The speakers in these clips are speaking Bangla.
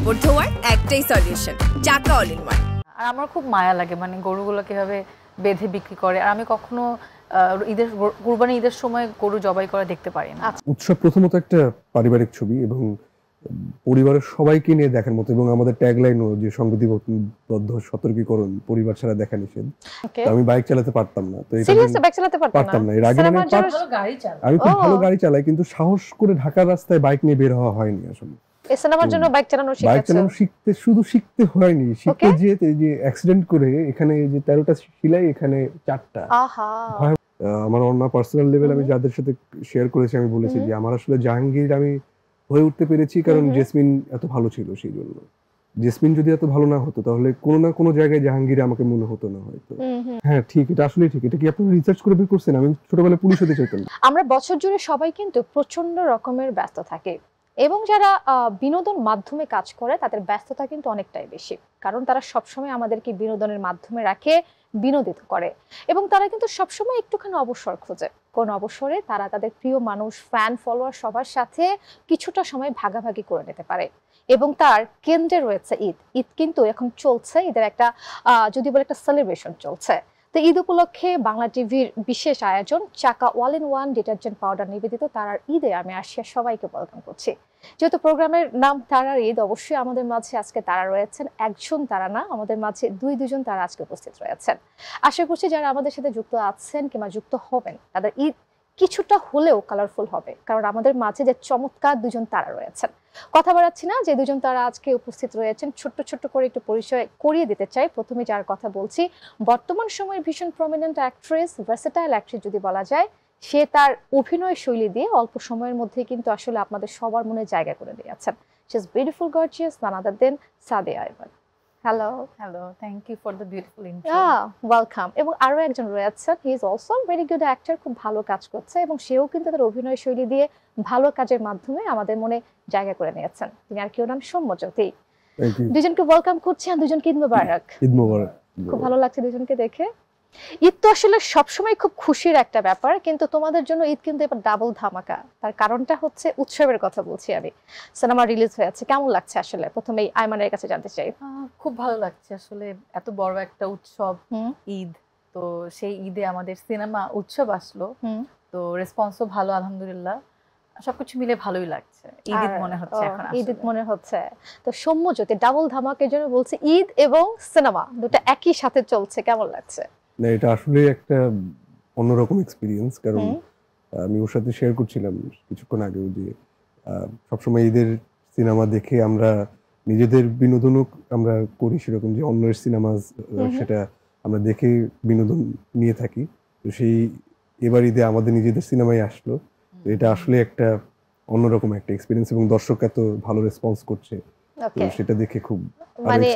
কাপড় ধোয়ার একটাই সলিউশন, চাকা অল ইন ওয়ান। আর আমার খুব মায়া লাগে মানে গরুগুলো কিভাবে বেঁধে বিক্রি করে। আর আমি কখনো কুরবানি ঈদের সময় গরু জবাই করে দেখতে পারি না। উৎসব প্রথমত একটা পারিবারিক ছবি এবং পরিবারের সবাইকে নিয়ে দেখার মতো, এবং আমাদের ট্যাগলাইনও যে সংবিধিবদ্ধ সতর্কীকরণ, পরিবার ছাড়া দেখা নিষেধ। তো আমি বাইক চালাতে পারতাম না, তো এটা পারতাম না। এর আগে আমি খুব ভালো গাড়ি চালাই, কিন্তু সাহস করে ঢাকার রাস্তায় বাইক নিয়ে বের হওয়া হয়নি আসলে। সিনেমার জন্য বাইক চালানো শিখতে হয়নি, শিখতে যেতে যে অ্যাক্সিডেন্ট করে এখানে যে 13টা সিলাই, এখানে 4টা। আমার অন্য পার্সোনাল লেভেল আমি যাদের সাথে শেয়ার করেছি, আমি বলেছি যে আমার আসলে জাহাঙ্গীর আমি হয়ে উঠতে পেরেছি কারণ জেসমিন এত ভালো ছিল। সেই জন্য জেসমিন যদি এত ভালো না হতো তাহলে কোনো না কোনো জায়গায় জাহাঙ্গীর আমাকে মনে হতো না হয়তো। হ্যাঁ ঠিক, এটা আসলে ঠিক। এটা কি আপনি রিসার্চ করে বের করছেন? আমি ছোটবেলায় পুলিশ হতে চাইতাম। আমরা বছর জুড়ে সবাই কিন্তু প্রচন্ড রকমের ব্যস্ত থাকে, এবং যারা বিনোদন মাধ্যমে কাজ করে তাদের ব্যস্ততা কিন্তু অনেকটাই বেশি, কারণ তারা সবসময় আমাদেরকে বিনোদনের মাধ্যমে রাখে, বিনোদিত করে, এবং তারা কিন্তু সবসময় একটুখানি অবসর খোঁজে। কোন অবসরে তারা তাদের প্রিয় মানুষ, ফ্যান, ফলোয়ার সবার সাথে কিছুটা সময় ভাগাভাগি করে নিতে পারে। এবং তার কেন্দ্রে রয়েছে ঈদ। ঈদ কিন্তু এখন চলছে, ঈদের একটা যদি বলে একটা সেলিব্রেশন চলছে। তো ঈদ উপলক্ষে বাংলা টিভির বিশেষ আয়োজন চাকা all in one detergent powder নিবেদিত তারার ঈদে আমি আসিয়া সবাইকে ওয়েলকাম করছি। যেহেতু প্রোগ্রামের নাম তারার ঈদ, অবশ্যই আমাদের মাঝে আজকে তারা রয়েছেন। একজন তারা না, আমাদের মাঝে দুজন তারা আজকে উপস্থিত রয়েছেন। আশা করছি যারা আমাদের সাথে যুক্ত আছেন কিংবা যুক্ত হবেন তাদের ঈদ কিছুটা হলেও কালারফুল হবে, কারণ আমাদের মাঝে যে চমৎকার দুজন তারা রয়েছেন। কথা বাড়াচ্ছি না, যে দুজন তারা আজকে উপস্থিত রয়েছেন ছোট্ট ছোট্ট করে একটু পরিচয় করিয়ে দিতে চাই। প্রথমে যার কথা বলছি, বর্তমান সময়ের ভীষণ প্রমিনেন্ট অ্যাক্ট্রেস, ভার্সেটাইল অ্যাক্ট্রেস যদি বলা যায়। সে তার অভিনয় শৈলী দিয়ে অল্প সময়ের মধ্যে কিন্তু আসলে আপনাদের সবার মনে জায়গা করে দিয়েছেন। She is beautiful, gorgeous, none other than Sadia Aiman. Hello, thank you for the beautiful intro. Welcome. এবং আরো একজন রয়েছেন, he is also very good actor, খুব ভালো কাজ করছে, এবং সেও কিন্তু তার অভিনয় শৈলী দিয়ে ভালো কাজের মাধ্যমে আমাদের মনে জায়গা করে নিয়েছেন। তিনি আর কেউ নাম সৌম্যজ্যোতি। দুজনকে ওয়েলকাম করছি, আর দুজনকে ঈদ মোবারক। ঈদ মোবারক। খুব ভালো লাগছে দুজনকে দেখে। ঈদ তো আসলে সবসময় খুব খুশির একটা ব্যাপার, কিন্তু তোমাদের জন্য ঈদ কিন্তু এবার ডাবল ধামাকা। তার কারণটা হচ্ছে উৎসবের কথা বলছি আমি। সিনেমা রিলিজ হয়েছে, কেমন লাগছে আসলে? প্রথমেই আইমানের কাছে জানতে চাই। খুব ভালো লাগছে আসলে, এত বড় একটা উৎসব ঈদ, তো সেই ঈদে আমাদের সিনেমা উৎসব আসলো, তো রেসপন্সও ভালো আলহামদুলিল্লাহ। সবকিছু মিলে ভালোই লাগছে, ঈদ মনে হচ্ছে এখন। ঈদ মনে হচ্ছে। তো সৌম্যজ্যোতি, ডাবল ধামাকের জন্য বলছে ঈদ এবং সিনেমা দুটো একই সাথে চলছে, কেমন লাগছে? না, এটা আসলে একটা অন্যরকম এক্সপিরিয়েন্স, কারণ আমি ওর সাথে শেয়ার করছিলাম কিছুক্ষণ আগেও যে সবসময় ঈদের সিনেমা দেখে আমরা নিজেদের বিনোদনও আমরা করি সেরকম, যে অন্যের সিনেমা সেটা আমরা দেখে বিনোদন নিয়ে থাকি। তো সেই এবার ঈদে আমাদের নিজেদের সিনেমাই আসলো, তো এটা আসলে একটা অন্যরকম একটা এক্সপিরিয়েন্স, এবং দর্শক এত ভালো রেসপন্স করছে, সেটা দেখে খুব মানে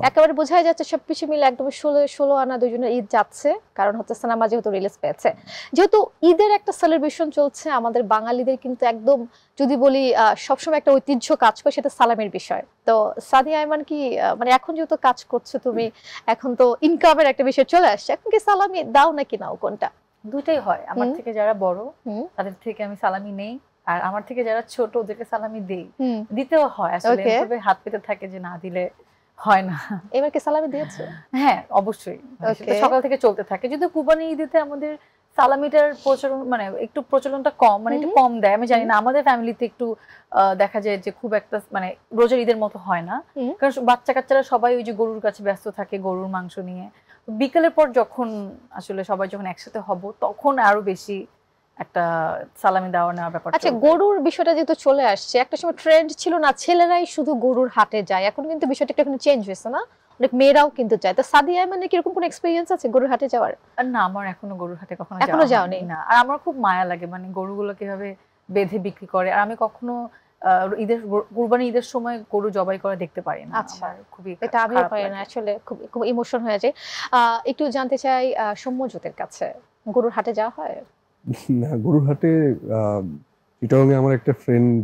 একেবারে বোঝাই যাচ্ছে সবকিছু মিলে একদম 16 আনা দুজনের ঈদ যাচ্ছে, কারণ হচ্ছে সিনেমা যেহেতু রিলিজ পেয়েছে। যেহেতু ঈদের একটা সেলিব্রেশন চলছে, আমাদের বাঙালিদের কিন্তু একদম যদি বলি সবসময় একটা ঐতিহ্য কাজ করে, সেটা সালামের বিষয়। তো সাদিয়া আইমান কি মানে এখন যেহেতু কাজ করছো তুমি, এখন তো ইনকামের একটা বিষয় চলে আসছে, এখন কি সালামি দাও নাকি নাও, কোনটা? দুইটাই হয়। আমার থেকে যারা বড় তাদের থেকে আমি সালামি নেই, আর আমার থেকে যারা ছোট ওদেরকে সালামি দেই, দিতেও হয় আসলে। এভাবে হাত পেতে থাকে যে না দিলে হয় না। এবার কি সালামি দিয়েছো? হ্যাঁ অবশ্যই, সকাল থেকে চলতে থাকে। যদি কুরবানি ঈদেতে আমাদের সালামিটার প্রচলন মানে একটু প্রচলনটা কম, মানে একটু কম দেয়। আমি জানি না, আমাদের ফ্যামিলিতে একটু দেখা যায় যে খুব একটা মানে রোজার ঈদের মতো হয় না, কারণ বাচ্চা কাচ্চারা সবাই ওই যে গরুর কাছে ব্যস্ত থাকে, গরুর মাংস নিয়ে। বিকেলের পর যখন আসলে সবাই যখন একসাথে হব, তখন আরো বেশি একটা সালামি দেওয়া নেওয়ার ব্যাপার। আচ্ছা, গরুর বিষয়টা যেহেতু চলে আসছে, একটা সময় ট্রেন্ড ছিল না ছেলেরাই শুধু গরুর হাটে যায়, এখন কিন্তু বিষয়টা একটু চেঞ্জ হয়েছে না, অনেক মেয়েরাও কিন্তু যায়। তো সাদিয়া মানে কি এরকম কোনো এক্সপেরিয়েন্স আছে গরুর হাটে যাওয়ার? না, আমার এখনো গরুর হাটে কখনো যাওনি না। আর আমার খুব মায়া লাগে মানে গরুগুলো কিভাবে বেঁধে বিক্রি করে। আর আমি কখনো কুরবানি ঈদের সময় গরু জবাই করে দেখতে পারি না। আচ্ছা, খুবই এটা আমিও পারি না আসলে, খুব ইমোশন হয়ে যায়। একটু জানতে চাই সৌম্যজ্যোতির কাছে, গরুর হাটে যাওয়া হয়? না, গরুর হাটে চিটাগাং এ আমার একটা ফ্রেন্ড,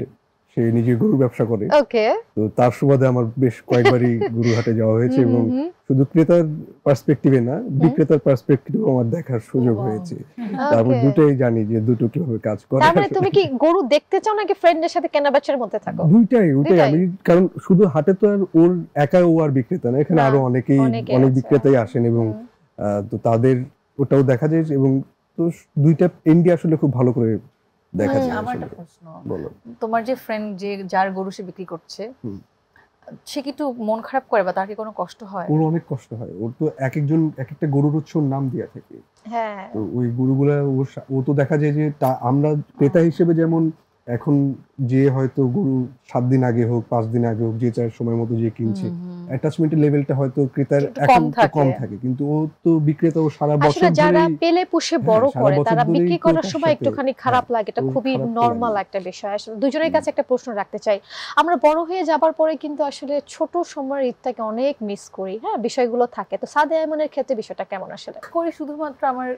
সে নিজে গরু ব্যবসা করে, ওকে। তো তার সুবাদে আমার বেশ কয়েকবারই গরুহাটে যাওয়া হয়েছে এবং শুধু ক্রেতার পার্সপেক্টিভে না, বিক্রেতার পার্সপেক্টিভে আমার দেখার সুযোগ হয়েছে। তারপর দুটোই জানি যে দুটো কিভাবে কাজ করে। তার মানে তুমি কি গরু দেখতে চাও নাকি ফ্রেন্ডের সাথে কেনাবেচার মধ্যে থাকো? দুইটাই আমি, কারণ শুধু হাটে তো আর ওর একা ও আর বিক্রেতা না, এখানে আরো অনেক বিক্রেতাই আসেন এবং তো তাদের ওটাও দেখা যায় এবং তো দুইটা এন্ডি আসলে খুব ভালো করে দেখা যায়। আমার একটা প্রশ্ন, তোমার যে ফ্রেন্ড যে যার গরু সে বিক্রি করছে, সে কি একটু মন খারাপ করে বা তার কি কোনো কষ্ট হয়? ওর অনেক কষ্ট হয়। ওর তো একজন এক একটা গরুর হচ্ছে ওর নাম দেয়া থাকে। হ্যাঁ, তো ওই গরুগুলা ও তো দেখা যায় যে আমরা ক্রেতা হিসেবে যেমন এখন যে হয়তো গরু 7 দিন আগে হোক 5 দিন আগে হোক যে চার সময় মতো যে কিনছে, অ্যাটাচমেন্টের লেভেলটা হয়তো ক্রেতার এখন কম থাকে, কিন্তু ও তো বিক্রেতা, ও সারা বছর আসলে যারা পেলে পুষে বড় করে তারা বিক্রি করার সময় একটুখানি খারাপ লাগে, এটা খুবই নরমাল একটা বিষয়। আসলে দুজনের কাছে একটা প্রশ্ন রাখতে চাই, আমরা বড় হয়ে যাবার পরে কিন্তু আসলে ছোট সময়ের ঈদটাকে অনেক মিস করি, হ্যাঁ বিষয়গুলো থাকে। তো সাদিয়া আইমনের ক্ষেত্রে বিষয়টা কেমন আসলে? করি শুধুমাত্র আমার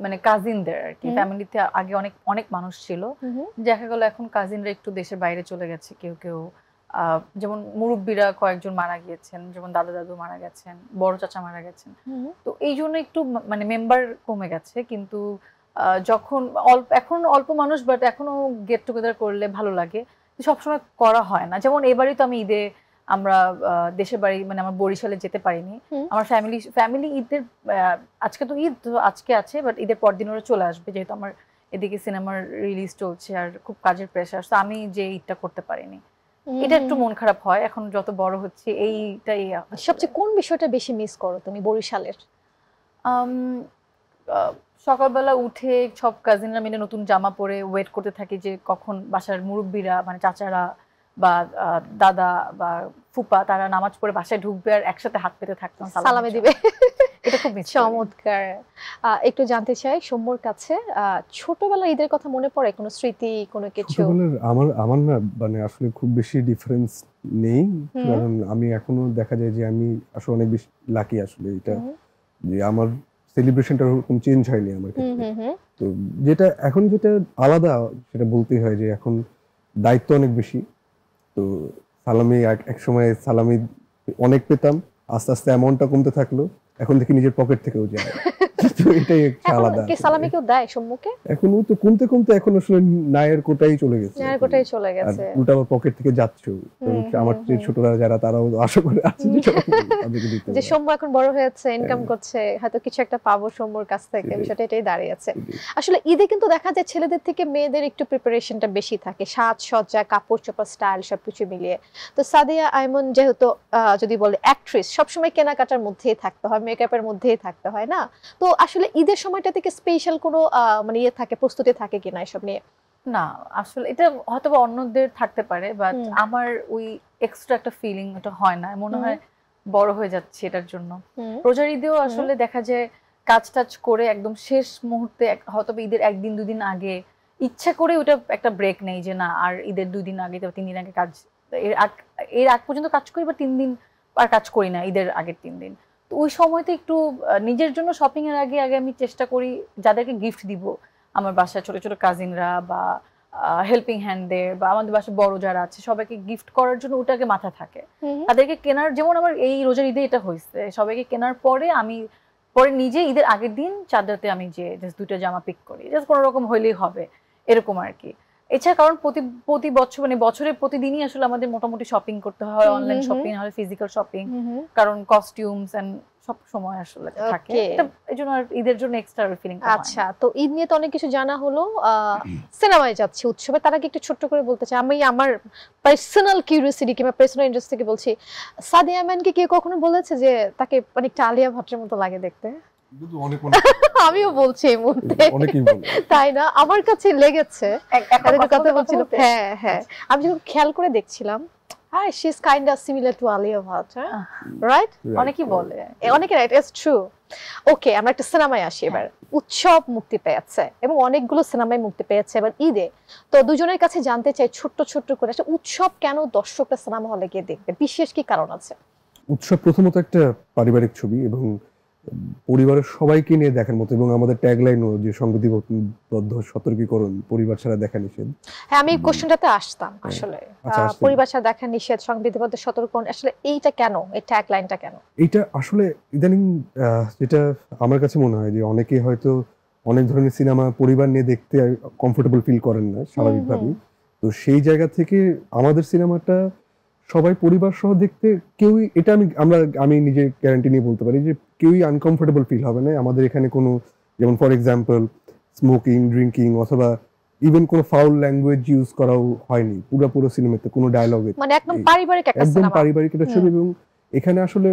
মানে কাজিনদের আর কি, ফ্যামিলিতে আগে অনেক অনেক মানুষ ছিল, দেখা গেল এখন কাজিনরা একটু দেশের বাইরে চলে গেছে, কেউ কেউ যেমন মুরব্বীরা কয়েকজন মারা গিয়েছেন, যেমন দাদা দাদু মারা গেছেন, বড় চাচা মারা গেছেন, তো এই জন্য একটু মানে মেম্বার কমে গেছে। কিন্তু যখন এখন অল্প মানুষ, বাট এখনো গেট টুগেদার করলে ভালো লাগে, সবসময় করা হয় না। যেমন এবারই তো আমি ঈদে আমরা দেশের বাড়ি মানে আমার বরিশালে যেতে পারিনি, আমার ফ্যামিলি ঈদের আজকে তো ঈদ, তো আজকে আছে, বাট ঈদের পর দিন ওরা চলে আসবে, যেহেতু আমার এদিকে সিনেমার রিলিজ চলছে আর খুব কাজের প্রেশার, তো আমি যে ঈদটা করতে পারিনি, এটা একটু মন খারাপ হয়। এখন যত বড় হচ্ছে এইটাই। সবচেয়ে কোন বিষয়টা বেশি মিস করো তুমি বরিশালের? সকালবেলা উঠে সব কাজিনরা মিলে নতুন জামা পরে ওয়েট করতে থাকি যে কখন বাসার মুরব্বীরা মানে চাচারা বা দাদা বা ফুপা তারা নামাজ পড়ে বাসায় ঢুকবে আর একসাথে হাত পেতে থাকতাম, সালামে দিবে। এটা খুব চমৎকার। একটু জানতে চাই সৌম্যর কাছে, ছোটবেলার ঈদের কথা মনে পড়ে কোনো স্মৃতি, কোনো কিছু? আমার না মানে আসলে খুব বেশি ডিফারেন্স নেই, কারণ আমি এখনো দেখা যায় যে আমি আসলে অনেক বেশি লাকি আসলে এটা, যে আমার সেলিব্রেশনটা ওরকম চেঞ্জ হয়নি আমার ক্ষেত্রে। তো যেটা এখন যেটা আলাদা সেটা বলতেই হয় যে এখন দায়িত্ব অনেক বেশি। তো সালামি এক সময় সালামি অনেক পেতাম, আস্তে আস্তে অ্যামাউন্টটা কমতে থাকলো, এখন দেখি নিজের পকেট থেকেও যায়। তো এটাই একটা আলাদা। কি সালামি কেউ দেয় সম্মুখে? এখনো তো কমতে কমতে এখন আসলে নায়ের কোটাই চলে গেছে, নায়ের কোটাই চলে গেছে, আর ওটা আমার পকেট থেকে যাচ্ছে। আমার ছোটরা যারা তারাও আশা করে আছে যে সৌম্য এখন বড় হয়েছে, ইনকাম করছে, হয়তো কিছু একটা পাবো সৌম্যর কাছ থেকে, বিষয়টা এটাই দাঁড়িয়েছে। আসলে ঈদে কিন্তু দেখা যায় ছেলেদের থেকে মেয়েদের একটু প্রিপারেশনটা বেশি থাকে, সাজসজ্জা, কাপড় চোপড়, স্টাইল সবকিছু মিলিয়ে। তো সাদিয়া আইমন যেহেতু যদি বলে অ্যাক্ট্রেস, সবসময় কেনাকাটার মধ্যেই থাকতে হয়, মেকআপের মধ্যেই থাকতে হয় না, তো আসলে ঈদের সময়টা থেকে স্পেশাল কোনো মানে ইয়ে থাকে, প্রস্তুতি থাকে কিনা এসব নিয়ে? না, আসলে এটা হয়তো অন্যদের থাকতে পারে, বাট আমার ওই এক্সট্রা একটা ফিলিং এটা হয় না, মনে হয় বড় হয়ে যাচ্ছে এটার জন্য। রোজার ঈদেও আসলে দেখা যায় কাজ টাজ করে একদম শেষ মুহূর্তে হয়তো ঈদের একদিন দুদিন আগে ইচ্ছা করে ওটা একটা ব্রেক নেই যে না আর ঈদের 2 দিন আগে 3 দিন আগে কাজ, এর আগ পর্যন্ত কাজ করি বা 3 দিন আর কাজ করি না ঈদের আগের 3 দিন। তো ওই সময়তে একটু নিজের জন্য শপিং এর আগে আমি চেষ্টা করি যাদেরকে গিফট দিব, আমার বাসায় ছোট ছোট কাজিনরা বা হেল্পিং হ্যান্ডদের বা আমাদের বাসায় বড় যারা আছে সবাইকে গিফট করার জন্য ওটাকে মাথা থাকে, তাদেরকে কেনার। যেমন আমার এই রোজার ঈদে এটা হয়েছে, সবাইকে কেনার পরে আমি পরে নিজে ঈদের আগের দিন চাঁদাতে আমি যে জাস্ট 2টা জামা পিক করি, জাস্ট কোনো রকম হইলেই হবে এরকম আর কি। এছাড়া কারণ প্রতি বছর মানে বছরের প্রতিদিনই আসলে আমাদের মোটামুটি শপিং করতে হয়, অনলাইন শপিং হলে ফিজিক্যাল শপিং, কারণ কস্টিউমস এন্ড সব সময় আসলে থাকে, এইজন্য আর ঈদের জন্য এক্সট্রা ফিলিং। আচ্ছা, তো ঈদ নিয়ে তো অনেক কিছু জানা হলো, সিনেমায় যাচ্ছে উৎসবে, তার আগে একটু ছোট্ট করে বলতে চাই, আমি আমার পার্সোনাল কিউরিওসিটি কিংবা পার্সোনাল ইন্টারেস্ট থেকে বলছি, সাদিয়া আইমনকে কেউ কখনো বলেছে যে তাকে অনেকটা আলিয়া ভাটের মতো লাগে দেখতে? আমিও বলছি এই মুহূর্তে, তাই না? আমার কাছে লেগেছে, কথা বলছিল। হ্যাঁ হ্যাঁ, আমি যখন খেয়াল করে দেখছিলাম, she is kind of similar to Alia Bhatt, right? অনেকেই বলে, অনেকে রাইট, ইটস ট্রু। ওকে, আমরা একটা সিনেমায় আসি এবার। উৎসব মুক্তি পেয়েছে এবং অনেকগুলো সিনেমায় মুক্তি পেয়েছে এবার ঈদে, তো দুজনের কাছে জানতে চাই ছোট্ট ছোট্ট করে, একটা উৎসব কেন দর্শকরা সিনেমা হলে গিয়ে দেখবে, বিশেষ কি কারণ আছে? উৎসব প্রথমত একটা পারিবারিক ছবি এবং পরিবারের সবাইকে নিয়ে দেখার মতো, এবং আমাদের ট্যাগলাইনও যে সংবিধিবদ্ধ সতর্কীকরণ, পরিবার ছাড়া দেখা নিষেধ। হ্যাঁ, আমি কোশ্চেনটাতে আসতাম আসলে। আচ্ছা, আসতেন। পরিবার ছাড়া দেখা নিষেধ, সংবিধিবদ্ধ সতর্কীকরণ, আসলে এইটা কেন, এই ট্যাগলাইনটা কেন? এটা আসলে ইদানিং যেটা আমার কাছে মনে হয় যে অনেকে হয়তো অনেক ধরনের সিনেমা পরিবার নিয়ে দেখতে কমফোর্টেবল ফিল করেন না স্বাভাবিকভাবেই। তো সেই জায়গা থেকে আমাদের সিনেমাটা সবাই পরিবার সহ দেখতে কেউই, এটা আমি নিজে গ্যারান্টি নিয়ে বলতে পারি যে কেউই আনকমফোর্টেবল ফিল হবে না। আমাদের এখানে কোনো, যেমন ফর এক্সাম্পল স্মোকিং, ড্রিঙ্কিং অথবা ইভেন কোনো ফাউল ল্যাঙ্গুয়েজ ইউজ করাও হয়নি পুরো সিনেমাতে, কোনো ডায়লগে। মানে একদম পারিবারিক একটা একদম সিনেমা। পারিবারিক একটা ছবি, এবং এখানে আসলে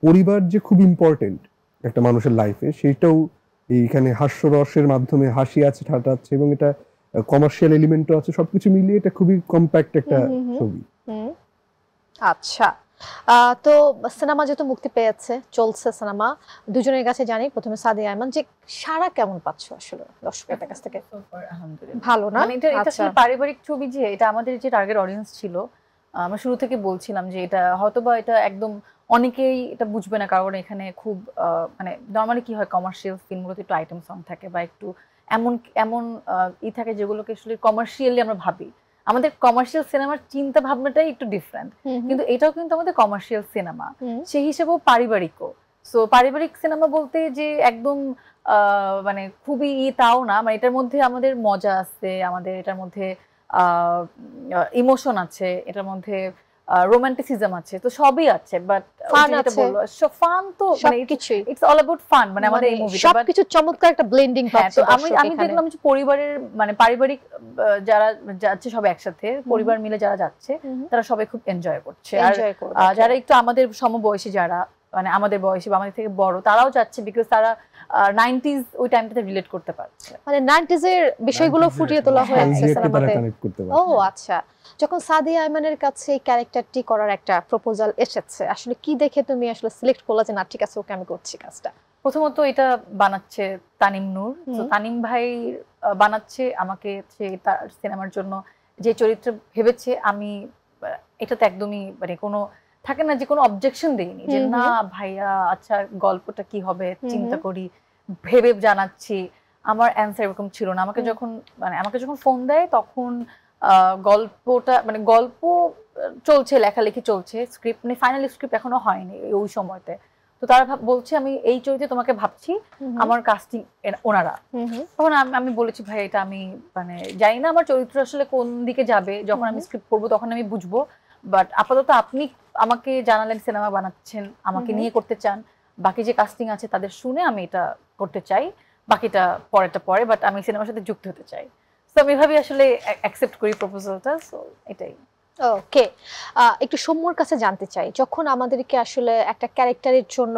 পরিবার যে খুব ইম্পর্টেন্ট একটা মানুষের লাইফে, সেইটাও এইখানে হাস্যরসের মাধ্যমে হাসি আছে, ঠাট্টা আছে, এবং এটা কমার্শিয়াল এলিমেন্টও আছে। সবকিছু মিলিয়ে এটা খুবই কম্প্যাক্ট একটা ছবি। আচ্ছা, তো সিনেমা যেহেতু মুক্তি পেয়েছে, চলছে সিনেমা, দুজনের কাছে জানি, প্রথমে সাদিয়া আয়মান, যে সারা কেমন পাচ্ছ আসলে দর্শকের কাছ থেকে? আলহামদুলিল্লাহ ভালো না? মানে এটা আচ্ছা। আসলে পারিবারিক ছবি, যে এটা আমাদের যে টার্গেট অডিয়েন্স ছিল, আমরা শুরু থেকে বলছিলাম যে এটা হয়তোবা এটা একদম অনেকেই এটা বুঝবে না, কারণ এখানে খুব মানে নর্মালি কি হয়, কমার্শিয়াল ফিল্মগুলোতে একটু আইটেম সং থাকে বা একটু এমন এমন থাকে যেগুলোকে আসলে কমার্শিয়ালি আমরা ভাবি। আমাদের কমার্শিয়াল সিনেমার চিন্তা ভাবনাটাই একটু ডিফারেন্ট, কিন্তু এটাও কিন্তু আমাদের কমার্শিয়াল সিনেমা, সেই হিসেবেও পারিবারিকও। সো পারিবারিক সিনেমা বলতে যে একদম মানে খুবই তাও না, মানে এটার মধ্যে আমাদের মজা আছে, আমাদের এটার মধ্যে ইমোশন আছে, এটার মধ্যে রোমান্টিসিজম আছে, তো সবই আছে। বাট ফান যেটা আছে, বললো ফান, তো মানে সবকিছুই, ইটস অল অ্যাবাউট ফান, মানে আমাদের এই মুভিটা সবকিছু চমৎকার একটা ব্লেন্ডিং পাচ্ছে। তো আমি দেখলাম যে পরিবারের মানে পারিবারিক যারা যাচ্ছে সব একসাথে, পরিবার মিলে যারা যাচ্ছে, তারা সবাই খুব এনজয় করছে। আর যারা একটু আমাদের সমবয়সী, যারা মানে আমাদের বয়সী বা আমাদের থেকে বড়, তারাও যাচ্ছে, বিকজ তারা 90s ওই টাইমটাতে রিলেট করতে পারছে, মানে 90s এর বিষয়গুলো ফুটিয়ে তোলা হয়েছে সিনেমাতে। ও আচ্ছা, যখন সাদিয়া আয়মানের কাছে এই ক্যারেক্টারটি করার একটা প্রপোজাল এসেছে, আসলে কি দেখে তুমি আসলে সিলেক্ট করলা যে না ঠিক আছে, ওকে আমি করছি কাজটা? প্রথমত এটা বানাচ্ছে তানিম নূর, তো তানিম ভাই বানাচ্ছে আমাকে, সে তার সিনেমার জন্য যে চরিত্র ভেবেছে, আমি এটাতে একদমই মানে কোনো থাকে না যে কোনো অবজেকশন দেইনি, যে না ভাইয়া আচ্ছা গল্পটা কি হবে চিন্তা করি, ভেবে জানাচ্ছি। আমার অ্যান্সার এরকম ছিল না। আমাকে যখন ফোন দেয়, তখন গল্পটা মানে গল্প চলছে, লেখালেখি চলছে, স্ক্রিপ্ট মানে ফাইনাল স্ক্রিপ্ট এখনো হয়নি ওই সময়তে। তো তারা বলছে আমি এই চরিত্রে তোমাকে ভাবছি, আমার কাস্টিং ওনারা। তখন আমি বলেছি ভাই এটা আমি মানে জানি না আমার চরিত্র আসলে কোন দিকে যাবে, যখন আমি স্ক্রিপ্ট পড়বো তখন আমি বুঝবো। বাট আপাতত আপনি আমাকে জানালেন সিনেমা বানাচ্ছেন, আমাকে নিয়ে করতে চান, বাকি যে কাস্টিং আছে তাদের শুনে আমি এটা করতে চাই, বাকিটা পরেরটা পরে, বাট আমি সিনেমার সাথে যুক্ত হতে চাই। তো আমি এভাবে আসলে অ্যাকসেপ্ট করি প্রপোজালটা। সো এটাই। ওকে, একটু সৌম্যর কাছে জানতে চাই, যখন আমাদেরকে আসলে একটা ক্যারেক্টারের জন্য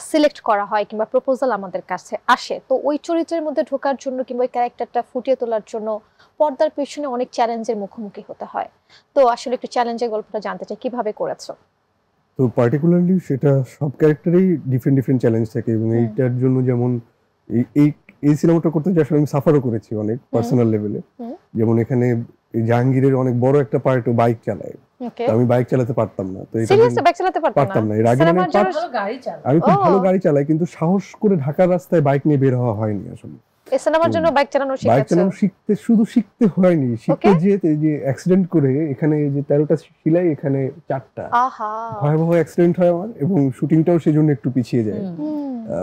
সিলেক্ট করা হয় কিংবা প্রপোজাল আমাদের কাছে আসে, তো ওই চরিত্রের মধ্যে ঢোকার জন্য কিংবা ওই ক্যারেক্টারটা ফুটিয়ে তোলার জন্য পর্দার পেছনে অনেক চ্যালেঞ্জের মুখোমুখি হতে হয়। তো আসলে একটু চ্যালেঞ্জের গল্পটা জানতে চাই, কিভাবে করেছো? তো পার্টিকুলারলি সেটা সব ক্যারেক্টারেই ডিফারেন্ট চ্যালেঞ্জ থাকে, এবং এইটার জন্য যেমন এই সিনেমাটা করতে যে আসলে আমি সাফারও করেছি অনেক পার্সোনাল লেভেলে। যেমন এখানে জাহাঙ্গীরের অনেক বড় একটা পার্ট, বাইক চালায়, আমি বাইক চালাতে পারতাম না। তো পারতাম না, এর আগে আমি খুব ভালো গাড়ি চালাই, কিন্তু সাহস করে ঢাকার রাস্তায় বাইক নিয়ে বের হওয়া হয়নি আসলে। এই সিনেমার জন্য বাইক চালানো শিখতে হয়নি, শিখতে যেতে যে অ্যাক্সিডেন্ট করে এখানে যে 13টা সিলাই, এখানে 4টা ভয়াবহ অ্যাক্সিডেন্ট হয় আমার, এবং শুটিংটাও সেজন্য একটু পিছিয়ে যায়।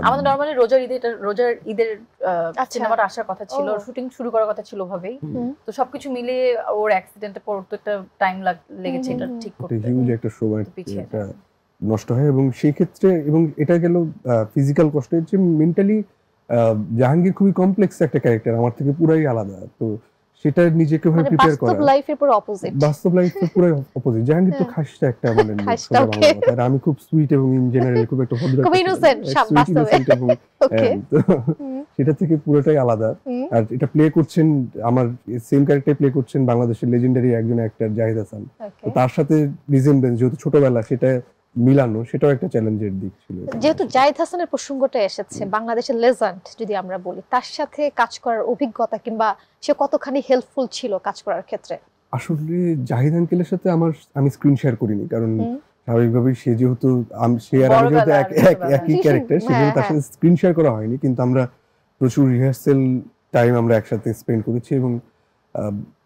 আমাদের নরমালি রোজার ঈদের সিনেমাটা আসার কথা ছিল, শুটিং শুরু করার কথা ছিল ভাবেই, তো সবকিছু মিলিয়ে ওর অ্যাক্সিডেন্টে পড়তে একটা টাইম লেগেছে এটা ঠিক করতে, হিউজ একটা সময় এটা নষ্ট হয়। এবং সেই ক্ষেত্রে, এবং এটা গেল ফিজিক্যাল কষ্টের, যে মেন্টালি জাহাঙ্গীর খুবই কমপ্লেক্স একটা ক্যারেক্টার, আমার থেকে পুরাই আলাদা। তো সেটা নিজেকে ভাবে প্রিপেয়ার করা, বাস্তব লাইফের পুরো অপোজিট। জাহাঙ্গীর তো খাসটা একটা মানে, আর আমি খুব সুইট এবং ইন জেনারেল খুব একটা ভদ্র, খুব ইনোসেন্ট এবং সেটা থেকে পুরোটাই আলাদা। আর এটা প্লে করছেন, আমার সেম ক্যারেক্টার প্লে করছেন বাংলাদেশের লেজেন্ডারি একজন অ্যাক্টর জাহিদ হাসান। তো তার সাথে রিজেম্বলেন্স যেহেতু ছোটবেলা, সেটা মিলানো, সেটাও একটা চ্যালেঞ্জের দিক ছিল। যেহেতু জাহিদ হাসানের প্রসঙ্গটা এসেছে, বাংলাদেশের লেজেন্ড যদি আমরা বলি, তার সাথে কাজ করার অভিজ্ঞতা কিংবা সে কতখানি হেল্পফুল ছিল কাজ করার ক্ষেত্রে? আসলে জাহিদ আঙ্কেলের সাথে আমি স্ক্রিন শেয়ার করিনি, কারণ স্বাভাবিকভাবেই সে যেহেতু সে আর আমি যেহেতু একই ক্যারেক্টার, সেজন্য তার সাথে স্ক্রিন শেয়ার করা হয়নি, কিন্তু আমরা প্রচুর রিহার্সেল টাইম আমরা একসাথে স্পেন্ড করেছি এবং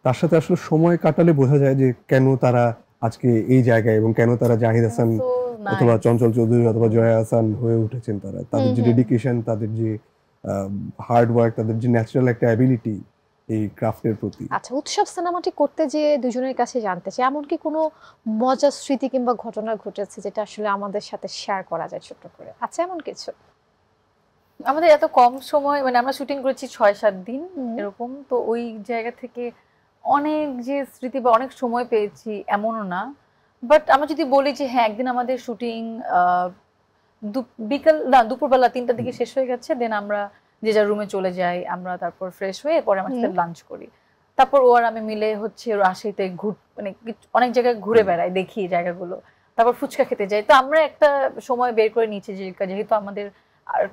তার সাথে আসলে সময় কাটালে বোঝা যায় যে কেন তারা আজকে এই জায়গায় এবং কেন তারা জাহিদ হাসান অথবা চঞ্চল চৌধুরী অথবা জয়া হাসান হয়ে উঠেছেন। তারা তাদের যে ডেডিকেশন, তাদের যে হার্ড ওয়ার্ক, তাদের যে ন্যাচারাল একটা অ্যাবিলিটি এই ক্রাফটের প্রতি। আচ্ছা, উৎসব সিনেমাটি করতে যে দুজনের কাছে জানতে চাই, এমন কি কোনো মজার স্মৃতি কিংবা ঘটনা ঘটেছে যেটা আসলে আমাদের সাথে শেয়ার করা যায় ছোট্ট করে? আচ্ছা, এমন কিছু? আমাদের এত কম সময়, মানে আমরা শুটিং করেছি 6-7 দিন এরকম, তো ওই জায়গা থেকে অনেক যে স্মৃতি বা অনেক সময় পেয়েছি এমনও না। বাট আমরা যদি বলি যে হ্যাঁ, একদিন আমাদের শুটিং দুপুরবেলা 3টার দিকে শেষ হয়ে গেছে, দেন আমরা যে যার রুমে চলে যাই, আমরা তারপর ফ্রেশ হয়ে পরে আমার সাথে লাঞ্চ করি, তারপর ও আর আমি মিলে হচ্ছে রাজশাহীতে মানে অনেক জায়গায় ঘুরে বেড়াই, দেখি জায়গাগুলো, তারপর ফুচকা খেতে যাই। তো আমরা একটা সময় বের করে নিয়েছি যেহেতু আমাদের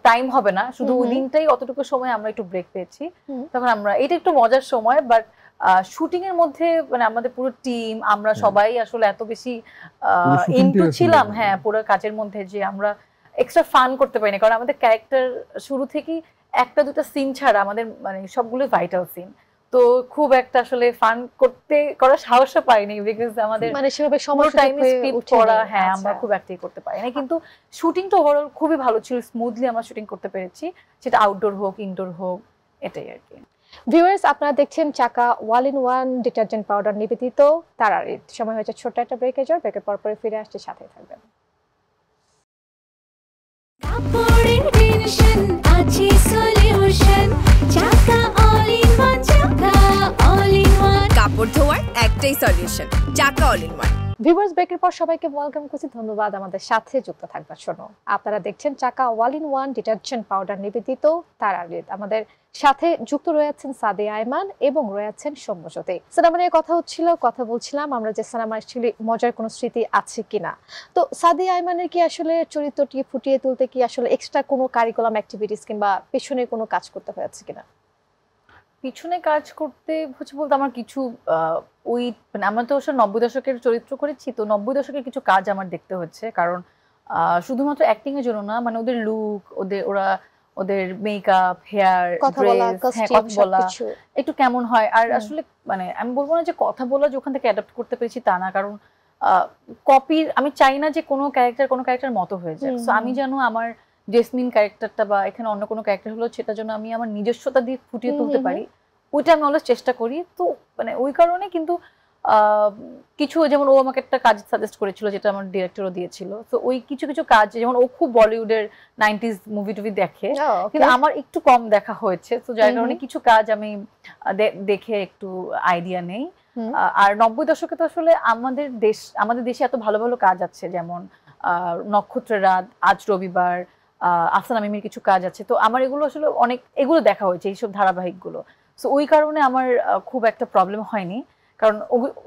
টাইম হবে না, শুধু ওই দিনটাই অতটুকু সময় আমরা একটু ব্রেক পেয়েছি, তখন আমরা এটা একটু মজার সময়। বাট শুটিং এর মধ্যে মানে আমাদের পুরো টিম, আমরা সবাই আসলে এত বেশি ইনটু ছিলাম হ্যাঁ পুরো কাজের মধ্যে, যে আমরা এক্সট্রা ফান করতে পারিনি, কারণ আমাদের ক্যারেক্টার শুরু থেকেই 1-2টা সিন ছাড়া আমাদের মানে সবগুলো ভাইটাল সিন, তো খুব একটা আসলে ফান করার সাহসও পাইনি, বিকজ আমাদের মানে সেভাবে সময় টাইম স্ক্রিপ্ট করা হ্যাঁ আমরা খুব একটাই করতে পারিনি। কিন্তু শুটিংটা ওভারঅল খুবই ভালো ছিল, স্মুথলি আমরা শুটিং করতে পেরেছি, সেটা আউটডোর হোক ইনডোর হোক, এটাই আর কি। ভিউয়ার্স, আপনারা দেখছেন চাকা অল-ইন-ওয়ান ডিটারজেন্ট পাউডার নিবেদিত তারার ঈদ। সময় হয়েছে ছোট্ট একটা ব্রেকে যাওয়ার, ব্রেকের পর পরে ফিরে আসছে, সাথেই থাকবেন। কাপড়ের টেনশন আছে সলিউশন, চাকা অল-ইন-ওয়ান, চাকা অল-ইন-ওয়ান। কাপড় ধোয়ার একটাই সলিউশন, চাকা অল ইন ওয়ান। ভিউয়ার্স, ব্রেকের পর সবাইকে ওয়েলকাম করছি, ধন্যবাদ আমাদের সাথে যুক্ত থাকবার জন্য। আপনারা দেখছেন চাকা অল-ইন-ওয়ান ডিটারজেন্ট পাউডার নিবেদিত তারার ঈদ। আমাদের সাথে যুক্ত রয়েছেন সাদিয়া আইমান এবং রয়েছেন সৌম্যজ্যোতি। সিনেমা নিয়ে কথা বলছিলাম আমরা, যে সিনেমার অ্যাকচুয়ালি মজার কোনো স্মৃতি আছে কিনা। তো সাদিয়া আইমানের কি আসলে চরিত্রটি ফুটিয়ে তুলতে কি আসলে এক্সট্রা কোনো কারিকুলাম অ্যাক্টিভিটিস কিংবা পেছনে কোনো কাজ করতে হয়েছে কিনা? পিছনে কাজ করতে হচ্ছে বলতে আমার কিছু ওই মানে আমরা তো 90 দশকের চরিত্র করেছি, তো 90 দশকের কিছু কাজ আমার দেখতে হচ্ছে, কারণ শুধুমাত্র অ্যাক্টিং এর জন্য না, মানে ওদের লুক, ওদের মেকআপ, হেয়ার, কথা বলা একটু কেমন হয়। আর আসলে মানে আমি বলবো না যে কথা বলা যে ওখান থেকে অ্যাডাপ্ট করতে পেরেছি তা না, কারণ কপির আমি চাই না যে কোনো ক্যারেক্টার মতো হয়ে যায়। সো আমি যেন আমার জেসমিন ক্যারেক্টারটা বা এখানে অন্য কোনো ক্যারেক্টার হলো সেটা যেন আমি আমার নিজস্বতা দিয়ে ফুটিয়ে তুলতে পারি, ওইটা আমি অলওয়েজ চেষ্টা করি। তো মানে ওই কারণে কিন্তু কিছু, যেমন ও আমাকে একটা কাজ সাজেস্ট করেছিল যেটা আমার ডিরেক্টরও দিয়েছিল, তো ওই কিছু কাজ, যেমন ও খুব বলিউডের 90s মুভি টুভি দেখে, কিন্তু আমার একটু কম দেখা হয়েছে, তো যার কারণে কিছু কাজ আমি দেখে একটু আইডিয়া নেই। আর 90 দশকে তো আসলে আমাদের দেশে এত ভালো ভালো কাজ আছে, যেমন নক্ষত্রের রাত, আজ রবিবার, আফসানা মিমির কিছু কাজ আছে, তো আমার এগুলো আসলে এগুলো দেখা হয়েছে, এইসব ধারাবাহিকগুলো। সো ওই কারণে আমার খুব একটা প্রবলেম হয়নি, কারণ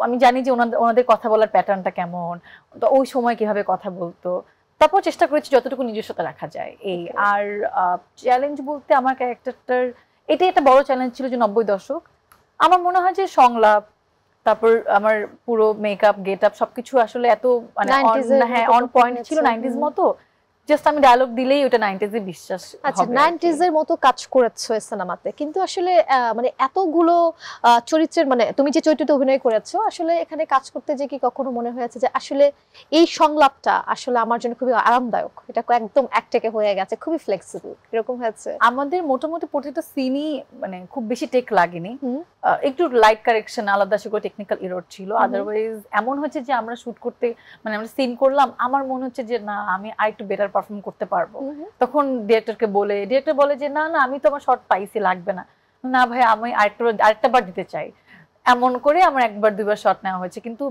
আমি জানি যে ওনাদের কথা বলার প্যাটার্নটা কেমন, তো ওই সময় কিভাবে কথা বলতো, তারপর চেষ্টা করেছি যতটুকু নিজস্বতা রাখা যায় এই। আর চ্যালেঞ্জ বলতে আমার ক্যারেক্টারটার এটাই একটা বড় চ্যালেঞ্জ ছিল যে 90 দশক আমার মনে হয় যে সংলাপ, তারপর আমার পুরো মেকআপ, গেট আপ সবকিছু আসলে এত মানে অন পয়েন্ট ছিল, 90s মতো। জাস্ট আমি ডায়লগ দিলেই ওটা 90s এ বিশ্বাস হবে। আচ্ছা, 90s এর মতো কাজ করেছো এই সিনেমাতে, কিন্তু আসলে মানে এতগুলো চরিত্রের, মানে তুমি যে চরিত্রতে অভিনয় করেছো, আসলে এখানে কাজ করতে যে কি কখনো মনে হয়েছে যে আসলে এই সংলাপটা আসলে আমার জন্য খুবই আরামদায়ক, এটা একদম একটেকে হয়ে গেছে, খুবই ফ্লেক্সিবল, এরকম হয়েছে? আমাদের মোটামুটি প্রতিটা সিনই মানে খুব বেশি টেক লাগেনি, একটু লাইট কারেকশন, আলাদা করে টেকনিক্যাল এরর ছিল। আদারওয়াইজ এমন হয়েছে যে আমরা শুট করতে মানে আমরা সিন করলাম, আমার মনে হচ্ছে যে না আমি আরেকটু বেটার পারফর্ম করতে পারবো, তখন ডিরেক্টর বলে যে না আমি তো আমার শর্ট পাইছি, লাগবে না ভাই আমি আরেকটা বার দিতে চাই, এমন করে আমার 1-2বার শর্ট নেওয়া হয়েছে। কিন্তু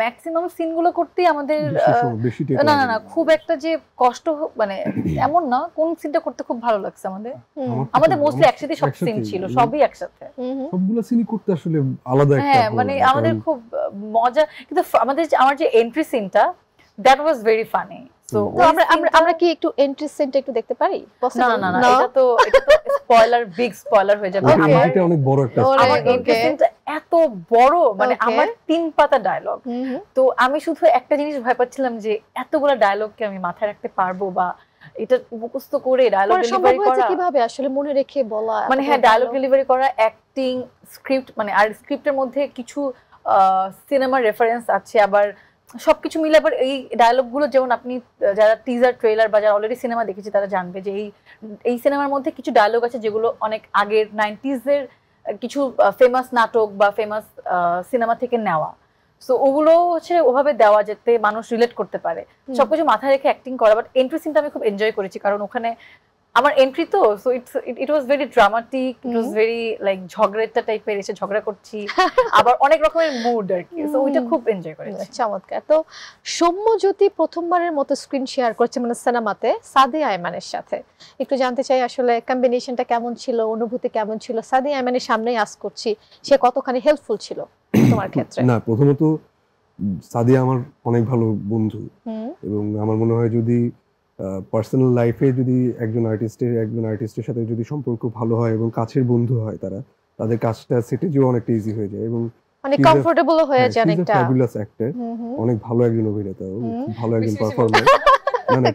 ম্যাক্সিমাম সিনগুলো করতেই আমাদের না খুব একটা যে কষ্ট মানে এমন না, কোন সিনটা করতে খুব ভালো লাগছে আমাদের মোস্টলি একসাথে সব সিন ছিল, সবই একসাথে, সবগুলো সিনই করতে আসলে আলাদা একটা মানে আমাদের খুব মজা। কিন্তু আমার যে এন্ট্রি সিনটা, দ্যাট ওয়াজ ভেরি ফানি। তো আমরা কি একটু এন্ট্রি সিনটা একটু দেখতে পারি? না, এটা তো স্পয়লার, বিগ স্পয়লার হয়ে যাবে। এটা অনেক বড় একটা আমার এন্ট্রি সিনটা এত বড়, মানে Okay. আমার 3 পাতা ডায়লগ। হুম হুম। তো আমি শুধু একটা জিনিস ভয় পাচ্ছিলাম যে এতগুলো ডায়লগকে আমি মাথায় রাখতে পারবো, বা এটা মুখস্থ করে ডায়লগ পরে সম্ভব ডেলিভারি হয়েছে করা, কিভাবে আসলে মনে রেখে বলা? মানে হ্যাঁ ডায়লগ ডেলিভারি করা, অ্যাক্টিং, স্ক্রিপ্ট, মানে আর স্ক্রিপ্টের মধ্যে কিছু সিনেমার রেফারেন্স আছে, আবার সবকিছু মিলে আবার এই ডায়লগ গুলো, যেমন আপনি যারা টিজার ট্রেলার বা যারা অলরেডি সিনেমা দেখেছে তারা জানবে যে এই সিনেমার মধ্যে কিছু ডায়লগ আছে যেগুলো অনেক আগের 90s এর কিছু ফেমাস নাটক বা ফেমাস সিনেমা থেকে নেওয়া। সো ওগুলো হচ্ছে ওভাবে দেওয়া যাতে মানুষ রিলেট করতে পারে, সবকিছু মাথায় রেখে অ্যাক্টিং করা। বাট এন্ট্রি সিনটা আমি খুব এনজয় করেছি, কারণ ওখানে আমার এন্ট্রি তো, so it was very dramatic, it was very like ঝগড়াটা টাইপের, এসে ঝগড়া করছি, আবার অনেক রকমের মুড আর কি। সো ওইটা খুব এনজয় করেছি। চমৎকার। তো সৌম্যজ্যোতি প্রথমবারের মতো স্ক্রিন শেয়ার করছে মানে সিনেমাতে সাদিয়া আয়মানের সাথে। একটু জানতে চাই আসলে কম্বিনেশনটা কেমন ছিল, অনুভূতি কেমন ছিল? সাদিয়া আয়মানের সামনেই আস করছি, সে কতখানি হেল্পফুল ছিল তোমার ক্ষেত্রে? না, প্রথমত সাদিয়া আমার অনেক ভালো বন্ধু, এবং আমার মনে হয় যদি পার্সোনাল লাইফে যদি একজন আর্টিস্টের সাথে যদি সম্পর্ক ভালো হয় এবং কাছের বন্ধু হয়, তাদের কাজটা সেটে যেও অনেকটা ইজি হয়ে যায়, এবং মানে কমফোর্টেবল হয়ে যায় অনেকটা। ফ্যাবুলাস অ্যাক্টর, অনেক ভালো একজন অভিনেতা, খুব ভালো একজন পারফর্মার। না না,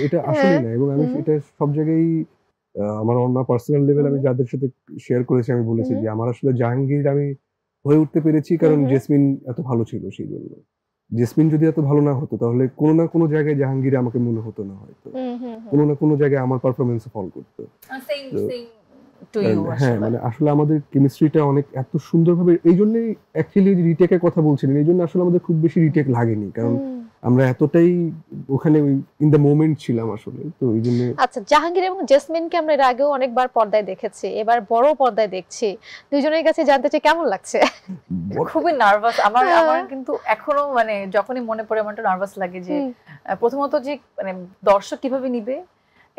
এটা আসলে না, এবং আমি এটা সব জায়গায় আমার অন্য পার্সোনাল লেভেল আমি যাদের সাথে শেয়ার করেছি আমি বলেছি যে আমার আসলে জাহাঙ্গীর আমি হয়ে উঠতে পেরেছি কারণ জেসমিন এত ভালো ছিল, সেই জন্য। জেসমিন যদি এত ভালো না হতো তাহলে কোনো না কোনো জায়গায় জাহাঙ্গীর আমাকে মনে হতো না, হয়তো কোনো না কোনো জায়গায় আমার পারফরমেন্স ফল করতো। হ্যাঁ, মানে আসলে আমাদের কেমিস্ট্রিটা অনেক এত সুন্দরভাবে, এই জন্যই অ্যাকচুয়ালি রিটেকের কথা বলছিলেন, এই জন্য আসলে আমাদের খুব বেশি রিটেক লাগেনি, কারণ আমরা এতটাই ওখানে ইন দ্য মোমেন্ট ছিলাম আসলে, তো এই জন্য। আচ্ছা, জাহাঙ্গীর এবং জেসমিনকে আমরা এর আগেও অনেকবার পর্দায় দেখেছি, এবার বড় পর্দায় দেখছি, দুজনের কাছে জানতে চাই কেমন লাগছে? খুবই নার্ভাস আমার কিন্তু এখনো, মানে যখনই মনে পড়ে আমার একটু নার্ভাস লাগে যে প্রথমত যে মানে দর্শক কিভাবে নিবে,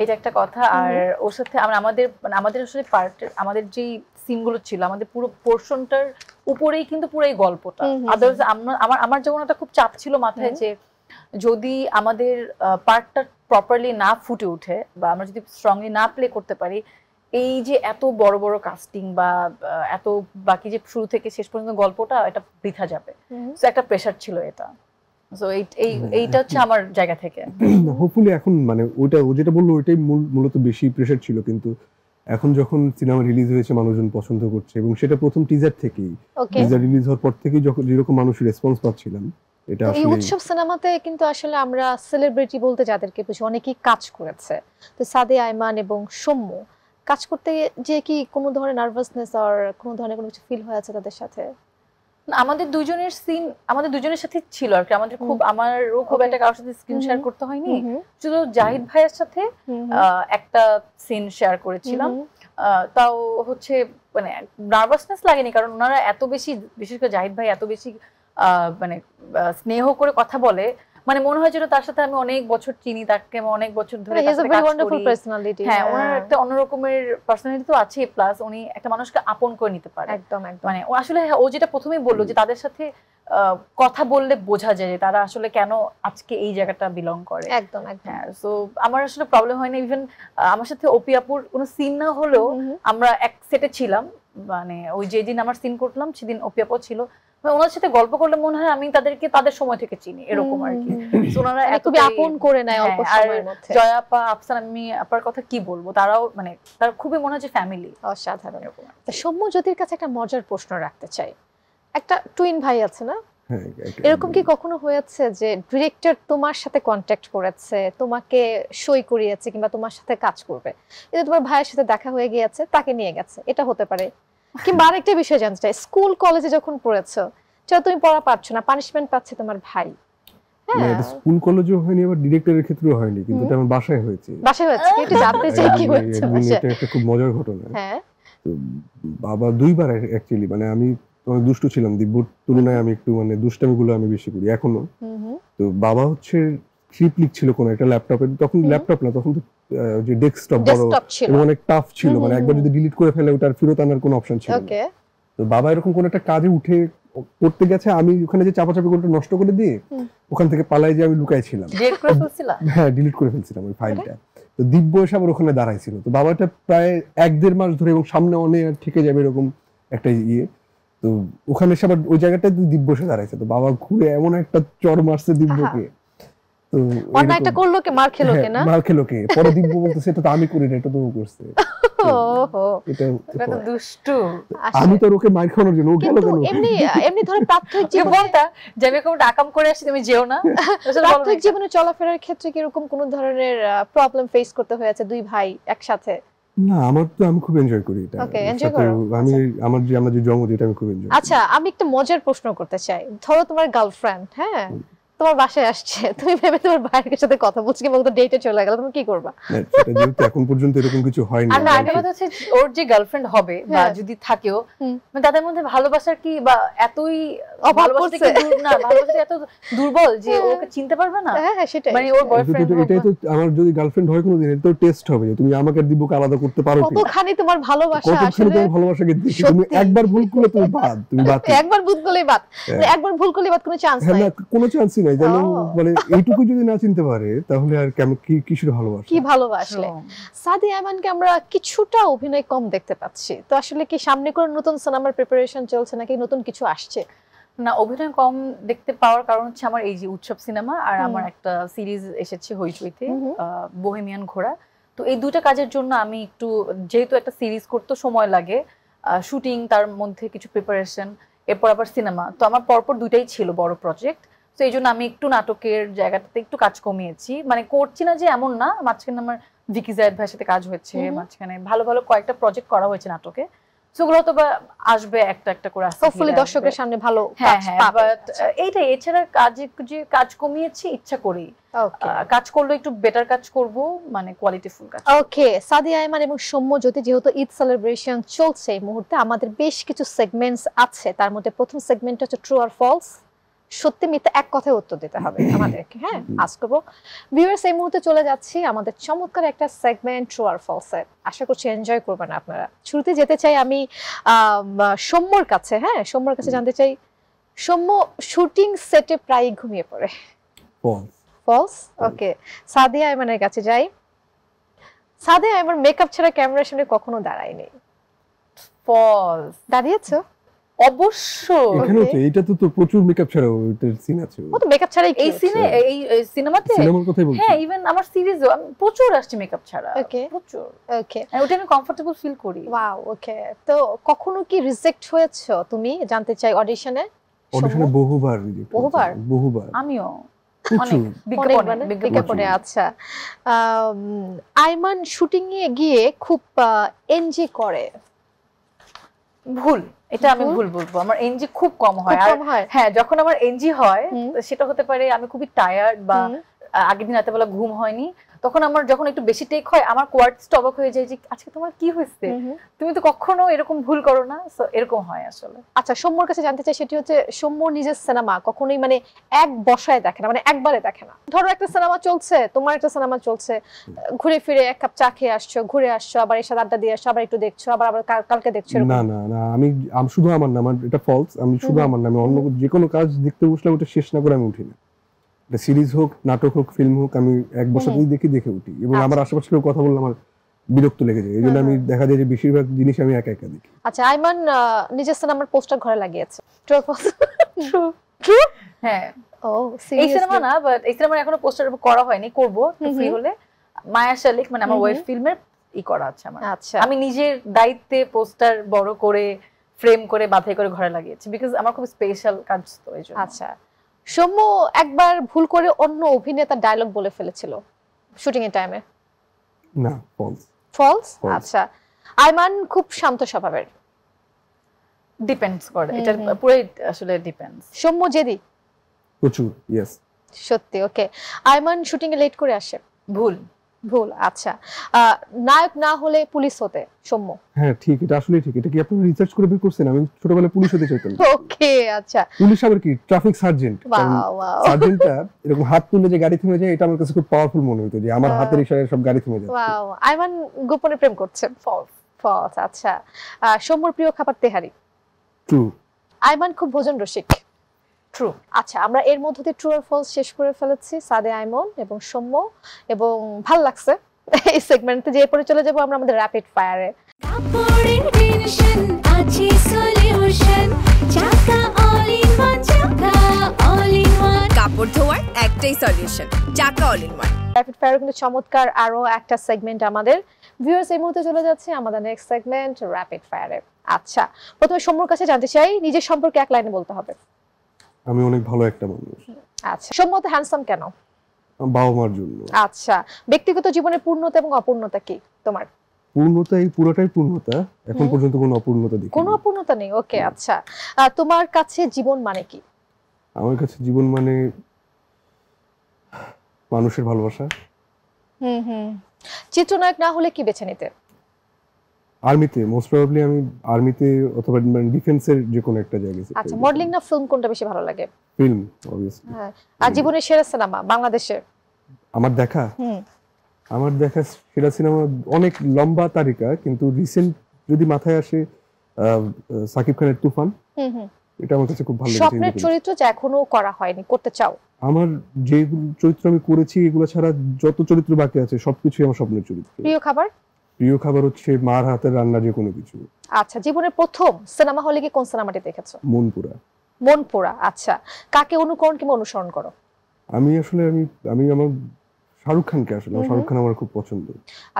এটা একটা কথা। আর ওর সাথে আমাদের আসলে আমাদের যেই সিনগুলো ছিল, আমাদের পুরো পোরশনটার উপরেই কিন্তু পুরো এই গল্পটা। আদারওয়াইজ আমার যেমন একটা খুব চাপ ছিল মাথায় যে যদি আমাদের পার্টটা প্রপারলি না ফুটে ওঠে বা আমরা যদি স্ট্রংলি না প্লে করতে পারি, এই যে এত বড় বড় কাস্টিং বা এত বাকি যে শুরু থেকে শেষ পর্যন্ত গল্পটা, এটা বৃথা যাবে। সো একটা প্রেশার ছিল এটা। সো এইটা হচ্ছে আমার জায়গা থেকে। হোপফুলি এখন মানে ওটা ও যেটা বললো ওইটাই মূলত বেশি প্রেশার ছিল, কিন্তু এখন যখন সিনেমা রিলিজ হয়েছে মানুষজন পছন্দ করছে, এবং সেটা প্রথম টিজার থেকেই, টিজার রিলিজ হওয়ার পর থেকেই যখন যেরকম মানুষের রেসপন্স পাচ্ছিলাম, এটা এই আসলে উৎসব সিনেমাতে কিন্তু আসলে আমরা সেলিব্রিটি বলতে যাদেরকে বুঝি অনেকেই কাজ করেছে। তো সাদিয়া আয়মান এবং সৌম্য কাজ করতে যে কি কোনো ধরনের নার্ভাসনেস আর কোনো ধরনের কোনো কিছু ফিল হয়েছে তাদের সাথে? আমাদের দুজনের সিন আমাদের দুজনের সাথে ছিল আর কি। আমারও খুব একটা কারোর সাথে স্ক্রিন শেয়ার করতে হয়নি, শুধু জাহিদ ভাইয়ের সাথে একটা সিন শেয়ার করেছিলাম। তাও হচ্ছে মানে নার্ভাসনেস লাগেনি, কারণ ওনারা এত বেশি, বিশেষ করে জাহিদ ভাই এত বেশি মানে স্নেহ করে কথা বলে, মানে মনে হয় যেন তার সাথে আমি অনেক বছর চিনি, তাকে আমি অনেক বছর ধরে কাজ করি। হ্যাঁ, ওনার একটা অন্যরকমের পার্সোনালিটি তো আছে, প্লাস উনি একটা মানুষকে আপন করে নিতে পারে একদম। মানে ও আসলে ও যেটা প্রথমেই বললো যে তাদের সাথে কথা বললে বোঝা যায় যে তারা আসলে কেন আজকে এই জায়গাটা বিলং করে। একদম। হ্যাঁ, সো আমার আসলে প্রবলেম হয় না। ইভেন আমার সাথে ওপি আপুর কোনো সিন না হলেও আমরা এক সেটে ছিলাম, মানে ওই যেদিন আমার সিন করলাম সেদিন ওপি আপু ছিল, ওনার সাথে গল্প করলে মনে হয় আমি তাদেরকে তাদের সময় থেকে চিনি, এরকম আর কি। ওনারা খুবই আপন করে নেয় অল্প সময়ের মধ্যে। জয়া আপা, আফসান, আমি আপার কথা কি বলবো, তারাও মানে তারা খুবই মনে হয় যে ফ্যামিলি। অসাধারণ। সৌম্যজ্যোতির কাছে একটা মজার প্রশ্ন রাখতে চাই। একটা টুইন ভাই আছে না, এরকম কি কখনো হয়েছে যে ডিরেক্টর তোমার সাথে কন্ট্যাক্ট করেছে, তোমাকে সই করিয়েছে কিংবা তোমার সাথে কাজ করবে, এটা তোমার ভাইয়ের সাথে দেখা হয়ে গিয়েছে, তাকে নিয়ে গেছে, এটা হতে পারে? কিংবা আরেকটা বিষয় জানতে চাই, স্কুল কলেজে যখন পড়েছো, চলো তুমি পড়া পাচ্ছ না, পানিশমেন্ট পাচ্ছে তোমার ভাই, স্কুল কলেজেও হয়নি, আবার ডিরেক্টরের ক্ষেত্রেও হয়নি, কিন্তু এটা আমার বাসায় হয়েছে। একটু জানতে চাই কি হয়েছে। এটা একটা খুব মজার ঘটনা। হ্যাঁ, তো বাবা দুইবার অ্যাকচুয়ালি, মানে আমি অনেক দুষ্টু ছিলাম, দিব্যর তুলনায় আমি একটু মানে দুষ্টামিগুলো আমি বেশি করি এখনো। তো বাবা হচ্ছে স্ক্রিপ্ট লিখছিল কোন একটা ল্যাপটপে, তখন ল্যাপটপ না, তখন তো যে ডেস্কটপ বড় এবং অনেক টাফ ছিল, মানে একবার যদি ডিলিট করে ফেলে ওটার ফেরত আনার কোনো অপশন ছিল না। তো বাবা এরকম কোন একটা কাজে উঠে করতে গেছে, আমি ওখানে যে চাপাচাপি করে নষ্ট করে দিয়ে ওখান থেকে পালাই যে আমি লুকাইছিলাম। হ্যাঁ, ডিলিট করে ফেলছিলাম ওই ফাইলটা। তো দিব্য এসে আবার ওখানে দাঁড়াইছিল। তো বাবাটা প্রায় 1-1.5 মাস ধরে, এবং সামনে অনেক থেকে যাবে এরকম একটা ইয়ে। তো ওখানে এসে আবার ওই জায়গাটায় দিব্য এসে দাঁড়াইছে, তো বাবা ঘুরে এমন একটা চড় মারছে দিব্যকে, তো অন্যায় একটা করলো কে, মার খেলো কে না? মার খেলো কে, পরে দিব্য বলতেছে এটা তো আমি করি না, এটা তো ও করছে। ওহো, এটা তো দুষ্টু। আমি তো ওকে মার খাওয়ানোর জন্য, ও গেল কিন্তু কেন? এমনি এমনি ধরো প্রাথমিক যে জীবনে, বলতা যে আমি এরকম আকাম করে আসছি তুমি যেও না, প্রাথমিক জীবনে চলাফেরার ক্ষেত্রে কি এরকম কোন ধরনের প্রবলেম ফেস করতে হয়েছে দুই ভাই একসাথে? না, আমি খুব এনজয় করি এটা। Okay, enjoy সাথে করো? আমি আমরা যে জন্ম দিই এটা আমি খুব এনজয় করি। আচ্ছা, আমি একটা মজার প্রশ্ন করতে চাই। ধরো তোমার গার্লফ্রেন্ড, হ্যাঁ, তোমার বাসায় আসছে, তুমি ভেবে তোমার ভাইয়ের সাথে কথা বলছো কিংবা ওদের ডেটে চলে গেল, তুমি কি করবা? না, সেটা যেহেতু এখন পর্যন্ত এরকম কিছু হয়নি। আর না, একটা কথা হচ্ছে ওর যে গার্লফ্রেন্ড হবে বা হ্যাঁ। যদি থাকেও, হুম। মানে তাদের মধ্যে ভালোবাসার কি বা এতই অভাব ভালোবাসা পড়ছে। থেকে না ভালোবাসা এত দুর্বল যে হ্যাঁ। ওকে চিনতে পারবে না, হ্যাঁ হ্যাঁ, সেটাই। মানে ওর কিন্তু বয়ফ্রেন্ড এটাই তো আমার যদি গার্লফ্রেন্ড হয় কোনোদিন, এটা তো টেস্ট হবে যে তুমি আমাকে আর দিব্যকে আলাদা করতে পারো কি। কতখানি তোমার ভালোবাসা কতখানি আসলে তোমার ভালোবাসাকে দেখি, তুমি সত্যি। একবার ভুল করলে তুমি বাদ। একবার ভুল করলেই বাদ, হ্যাঁ। একবার ভুল করলেই বাদ, কোনো চান্স হ্যাঁ, নাই। না, কোনো চান্সই নাই জানো, ও। মানে এইটুকু যদি না চিনতে পারে তাহলে আর কেমন কিসের ভালোবাসা? কি ভালোবাসলে। সাদি আয়মানকে আমরা কিছুটা অভিনয় কম দেখতে পাচ্ছি, তো আসলে কি সামনে কোনো নতুন সিনেমার প্রিপারেশন চলছে নাকি নতুন কিছু আসছে? না, অভিনয় কম দেখতে পাওয়ার কারণ হচ্ছে আমার এই যে উৎসব সিনেমা আর হুম। আমার একটা সিরিজ এসেছে হইচইতে, হুম। বোহেমিয়ান ঘোড়া। তো এই দুটো কাজের জন্য আমি একটু, যেহেতু একটা সিরিজ করতে সময় লাগে, শুটিং, তার মধ্যে কিছু প্রিপারেশন, এরপর আবার সিনেমা, তো আমার পরপর দুইটাই ছিল বড় প্রজেক্ট। তো এই জন্য আমি একটু নাটকের জায়গাটাতে একটু কাজ কমিয়েছি, মানে করছি না যে এমন না, মাঝখানে আমার ভিকি জায়েদ ভাইয়ের সাথে কাজ হয়েছে, হুম। মাঝখানে ভালো ভালো কয়েকটা প্রজেক্ট করা হয়েছে নাটকে, সেগুলো তো বা আসবে একটা একটা করে, আস্তে হোপফুলি ধীরে দর্শকের আসবে। সামনে ভালো হ্যাঁ কাজ হ্যাঁ, পাবে। বাট এইটাই, এছাড়া যে কাজ কমিয়েছি ইচ্ছা করি, ওকে কাজ করলে একটু বেটার কাজ করব, মানে কোয়ালিটিফুল কাজ। ওকে, সাদি আয়মান এবং সৌম্যজ্যোতি, যেহেতু ঈদ সেলিব্রেশন চলছে এই মুহূর্তে, আমাদের বেশ কিছু সেগমেন্টস আছে। তার মধ্যে প্রথম সেগমেন্ট হচ্ছে ট্রু আর ফলস, সত্যি মিথ্যা এক কথায় উত্তর দিতে হবে আমাদেরকে। হ্যাঁ, আজ করবো ভিউয়ার্স, এই মুহূর্তে চলে যাচ্ছি আমাদের চমৎকার একটা সেগমেন্ট ট্রু আর ফলস এর। আশা করছি এনজয় করবেন আপনারা। শুরুতে যেতে চাই আমি সৌম্যর কাছে। হ্যাঁ, সৌম্যর কাছে জানতে চাই, সৌম্য শুটিং সেটে প্রায় ঘুমিয়ে পড়ে, False. ফলস? ওকে, সাদিয়া আয়মানের কাছে যাই। সাদিয়া আয়মান মেকআপ ছাড়া ক্যামেরার সামনে কখনো দাঁড়ায়নি, ফলস। দাঁড়িয়েছো? অবশ্যই। এখানেও তো এইটা তো প্রচুর মেকআপ ছাড়াও এটার সিন আছে। ও তো মেকআপ ছাড়াই এই সিনে, এই সিনেমাতে, সিনেমার কথাই বলছি। হ্যাঁ, ইভেন আমার সিরিজও আমি প্রচুর আসছি মেকআপ ছাড়া, Okay. প্রচুর। ওকে, আর ওটা আমি কমফোর্টেবল ফিল করি। ওয়াও, ওকে। তো কখনো কি রিজেক্ট হয়েছো তুমি, জানতে চাই, অডিশনে? অডিশনে বহুবার reject বহুবার? হয়েছে, বহুবার, আমিও প্রচুর। বিজ্ঞাপনে বিজ্ঞাপনে। আচ্ছা, আয়মান শুটিং এ গিয়ে খুব এনজয় করে, ভুল, এটা আমি ভুল? ভুল বলবো, আমার এনজি খুব কম খুব হয়। আর কম হয়? হ্যাঁ, যখন আমার এনজি হয় হুম। তো সেটা হতে পারে আমি খুবই টায়ার্ড বা হুম। আগের দিন রাতে বেলা ঘুম হয়নি, তখন আমার যখন একটু বেশি টেক হয় আমার কোয়ার্টস অবাক হয়ে যায় যে আজকে তোমার কি হয়েছে, হুম। তুমি তো কখনো এরকম ভুল করো না। সো এরকম হয় আসলে। আচ্ছা, সৌম্যর কাছে জানতে চাই, সেটি হচ্ছে সৌম্য নিজের সিনেমা কখনোই মানে এক বসায় দেখে না, মানে একবারে দেখে না। ধরো একটা সিনেমা চলছে, তোমার একটা সিনেমা চলছে, ঘুরে ফিরে এক কাপ চা খেয়ে আসছো, ঘুরে আসছো, আবার এসে আড্ডা দিয়ে আসছো, আবার একটু দেখছো, আবার আবার কালকে দেখছো, এরকম? না না না, আমি শুধু আমার না, আমার এটা ফলস, আমি শুধু আমার না, আমি অন্য যে কোনো কাজ দেখতে বসলাম ওটা শেষ না করে আমি উঠি না। এটা সিরিজ হোক, নাটক হোক, ফিল্ম হোক, আমি এক বছরই দেখে উঠি, এবং আমার আশেপাশে কেউ কথা বললে আমার বিরক্ত লেগে যায়, এই জন্য আমি দেখা যায় যে বেশিরভাগ জিনিস আমি একা একা দেখি। আচ্ছা, আয়মান নিজের সিনেমার পোস্টার ঘরে লাগিয়েছে, ট্রু ফলস? হ্যাঁ, ও, এই সিনেমা না, বাট এই সিনেমার এখনো পোস্টার করা হয়নি, করব ফ্রি হলে। মায়া শালিক মানে আমার ওয়েব ফিল্মের করা আছে আমার। আচ্ছা, আমি নিজের দায়িত্বে পোস্টার বড় করে ফ্রেম করে বাছাই করে ঘরে লাগিয়েছি, বিকজ আমার খুব স্পেশাল কাজ তো এই জন্য। আচ্ছা, সৌম্য একবার ভুল করে অন্য অভিনেতার ডায়লগ বলে ফেলেছিল শুটিং এর টাইমে, না, ফলস। ফলস? False. আচ্ছা, আয়মান খুব শান্ত স্বভাবের, ডিপেন্ডস করে, এটা পুরোই আসলে ডিপেন্ডস। সৌম্য জেদি, প্রচুর, ইয়েস। সত্যি? ওকে, আয়মান শুটিং এ লেট করে আসে, ভুল। ভুল। আচ্ছা, নায়ক না হলে পুলিশ হতে, সৌম্য? হ্যাঁ ঠিক, এটা আসলে ঠিক। এটা কি আপনি রিসার্চ করে বের করছেন? আমি ছোটবেলায় পুলিশ হতে চাইতাম। ওকে, আচ্ছা, পুলিশ আবার কি ট্রাফিক সার্জেন্ট, ওয়াও ওয়াও সার্জেন্টটা এরকম হাত তুলে যে গাড়ি থেমে যায়, এটা আমার কাছে খুব পাওয়ারফুল মনে হতো, যে আমার হাতের ইশারায় সব গাড়ি থেমে যাচ্ছে। ওয়াও। আয়মান গোপনে প্রেম করছে, ফলস। ফলস। আচ্ছা, সৌম্যর প্রিয় খাবার তেহারি, ট্রু। আয়মান খুব ভোজন রসিক, ট্রু। আচ্ছা, আমরা এর মধ্যে দিয়ে ট্রু আর ফলস শেষ করে ফেলেছি, সাদে আয়মন এবং সৌম্য, এবং ভাল লাগছে এই সেগমেন্টে। যে এরপরে চলে যাবো আমরা আমাদের র্যাপিড ফায়ারে। কাপড়ের টেনশন আছে সলিউশন, একটাই সলিউশন, চাকা all in one. Rapid fire কিন্তু চমৎকার আরো একটা সেগমেন্ট আমাদের ভিউয়ার্স। এই মুহূর্তে চলে যাচ্ছে আমাদের নেক্সট সেগমেন্ট র্যাপিড ফায়ারে। আচ্ছা, প্রথমে সৌম্যর কাছে জানতে চাই, নিজের সম্পর্কে এক লাইনে বলতে হবে। আমি অনেক ভালো একটা মানুষ। আচ্ছা, সৌম্য তো হ্যান্ডসাম কেন? আমার বাবা মার জন্য। আচ্ছা, ব্যক্তিগত জীবনে পূর্ণতা এবং অপূর্ণতা কি তোমার? পূর্ণতা, এই পুরোটাই পূর্ণতা, এখন পর্যন্ত কোনো অপূর্ণতা দেখি কোনো অপূর্ণতা নেই। ওকে, আচ্ছা, তোমার কাছে জীবন মানে কি? আমার কাছে জীবন মানে মানুষের ভালোবাসা। চিত্রনায়ক না হলে কি বেছে নিতে? আর্মিতে, মোস্ট প্রবাবলি আমি আর্মিতে অথবা ডিফেন্সের যে কোনো একটা জায়গায়। আচ্ছা, মডেলিং না ফিল্ম, কোনটা বেশি ভালো লাগে? Film obviously. হ্যাঁ, আর জীবনের সেরা সিনেমা বাংলাদেশে? আমার দেখা সেরা সিনেমা অনেক লম্বা তালিকা, কিন্তু রিসেন্ট যদি মাথায় আসে সাকিব খানের তুফান, এটা আমার কাছে খুব ভালো লেগেছে। স্বপ্নের চরিত্র যা এখনো করা হয়নি, করতে চাও? আমার যে চরিত্র আমি করেছি এগুলো ছাড়া যত চরিত্র বাকি আছে সবকিছুই আমার স্বপ্নের চরিত্র। প্রিয় খাবার? প্রিয় খাবার হচ্ছে মার হাতের রান্না, যে কোনো কিছু। আচ্ছা, জীবনের প্রথম সিনেমা হলে কি কোন সিনেমাটি দেখেছো? মনপুরা। মনপুরা। আচ্ছা, কাকে অনুকরণ কিংবা অনুসরণ করো? আমি আমার শাহরুখ খানকে, আসলে শাহরুখ খান আমার খুব পছন্দ।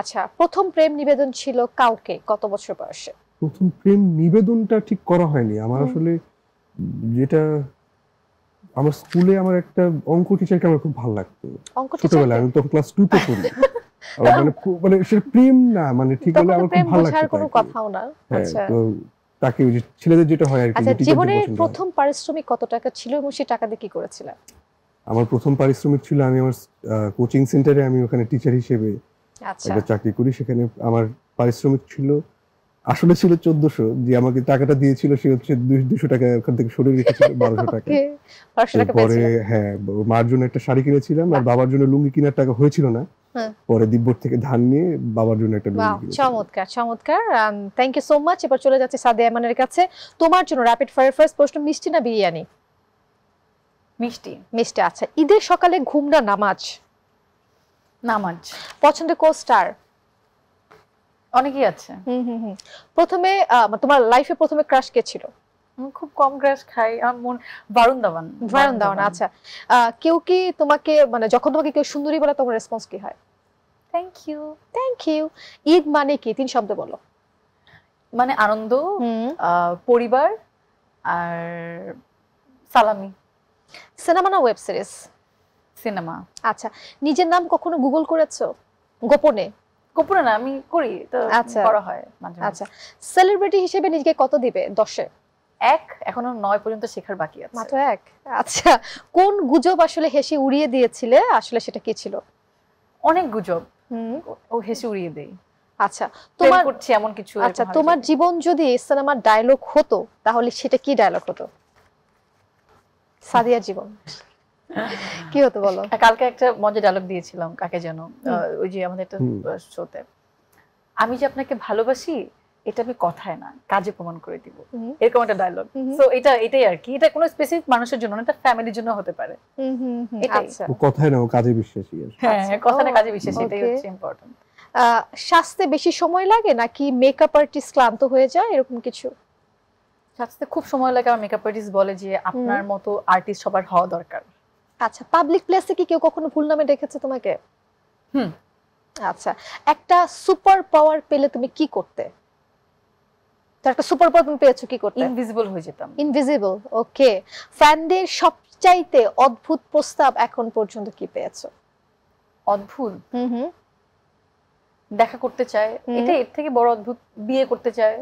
আচ্ছা, প্রথম প্রেম নিবেদন ছিল কাউকে, কত বছর বয়সে? প্রথম প্রেম নিবেদনটা ঠিক করা হয়নি আমার আসলে। যেটা আমার স্কুলে আমার একটা অঙ্ক টিচারকে আমার খুব ভালো লাগতো ছোটবেলায়, আমি তখন ক্লাস 2 তে পড়ি। মানে সেটা প্রেম না, মানে ঠিক হলে আমার খুব ভালো লাগতো। কোনো কথাও না। আচ্ছা, তো তাকে ওই যে ছেলেদের যেটা হয় আর কি। আচ্ছা, জীবনের প্রথম পারিশ্রমিক কত টাকা ছিল এবং সেই টাকা দিয়ে কি করেছিলে? আমার প্রথম পারিশ্রমিক ছিল, আমি আমার কোচিং সেন্টারে আমি ওখানে টিচার হিসেবে একটা চাকরি করি। সেখানে আমার পারিশ্রমিক ছিল, আসলে ছিল 1400। যে আমাকে টাকাটা দিয়েছিল সে হচ্ছে 200 টাকা ওখান থেকে সরিয়ে রেখেছিল, 1200 টাকা। পরে হ্যাঁ, মার জন্য একটা শাড়ি কিনেছিলাম, আর বাবার জন্য লুঙ্গি কেনার টাকা হয়েছিল না। পরে দিব্যর থেকে ধান নিয়ে বাবার জন্য একটা লুঙ্গি কিনেছিলাম। চমৎকার চমৎকার, থ্যাংক ইউ সো মাচ। এবার চলে যাচ্ছে সাদিয়া আয়মানের কাছে। তোমার জন্য র্যাপিড ফায়ার ফার্স্ট প্রশ্ন, মিষ্টি না বিরিয়ানি? মিষ্টি। মিষ্টি। আচ্ছা, ঈদের সকালে ঘুম না নামাজ? নামাজ। পছন্দের কো-স্টার? অনেকেই আছে। প্রথমে তোমার লাইফে প্রথমে ক্রাশ কে ছিল? খুব কম ক্রাশ খাই, আমার মন ভারুন দাওয়ান। ভারুন দাওয়ান। আচ্ছা, কেউ কি তোমাকে, মানে যখন তোমাকে কেউ সুন্দরী বলে তোমার রেসপন্স কি হয়? Thank you. Thank you. Eid মানে কি? 3 শব্দ বলো। মানে আনন্দ, পরিবার আর সালামি। সিনেমা না ওয়েব সিরিজ? সিনেমা। আচ্ছা, নিজের নাম কখনো গুগল করেছো গোপনে? গোপনে না, আমি করি তো, করা হয় মাঝে মাঝে। আচ্ছা, সেলিব্রিটি হিসেবে নিজেকে কত দিবে 10-এ? 1। এখনো 9 পর্যন্ত শেখার বাকি আছে। মাত্র 1? আচ্ছা, কোন গুজব আসলে হেসে উড়িয়ে দিয়েছিলে, আসলে সেটা কি ছিল? অনেক গুজব ও হেসে উড়িয়ে দেই। আচ্ছা, তোমার করছি এমন কিছু। আচ্ছা, তোমার জীবন যদি সিনেমার ডায়লগ হতো তাহলে সেটা কি ডায়লগ হতো? সাদিয়া জীবন কি হতো বলো? কালকে একটা মজার ডায়লগ দিয়েছিলাম, কাকে যেন, ওই যে আমাদের একটা শোতে, আমি যে আপনাকে ভালোবাসি এটা আমি কথায় না কাজে প্রমাণ করে দিব, এরকম একটা ডায়লগ। সো এটাই আর কি, এটা কোনো স্পেসিফিক মানুষের জন্য না, এটা ফ্যামিলির জন্য হতে পারে। আচ্ছা, কথায় না, ও কাজে বিশ্বাসী। হ্যাঁ, কথা না কাজে বিশ্বাসী, এটাই হচ্ছে ইম্পর্টেন্ট। সাজতে বেশি সময় লাগে নাকি মেকআপ আর্টিস্ট ক্লান্ত হয়ে যায়, এরকম কিছু? সাজতে খুব সময় লাগে, আমার মেকআপ আর্টিস্ট বলে যে আপনার মতো আর্টিস্ট সবার হওয়া দরকার। আচ্ছা, পাবলিক প্লেসে কি কেউ কখনো ভুল নামে ডেকেছে তোমাকে? আচ্ছা, একটা সুপার পাওয়ার পেলে তুমি কি করতে? তার একটা সুপার পাওয়ার তুমি পেয়েছো, কি করতে? ইনভিজিবল হয়ে যেতাম। ইনভিজিবল। ওকে, ফ্যানদের সবচাইতে অদ্ভুত প্রস্তাব এখন পর্যন্ত কি পেয়েছো? অদ্ভুত? দেখা করতে চায়, এটা এর থেকে বড় অদ্ভুত, বিয়ে করতে চায়।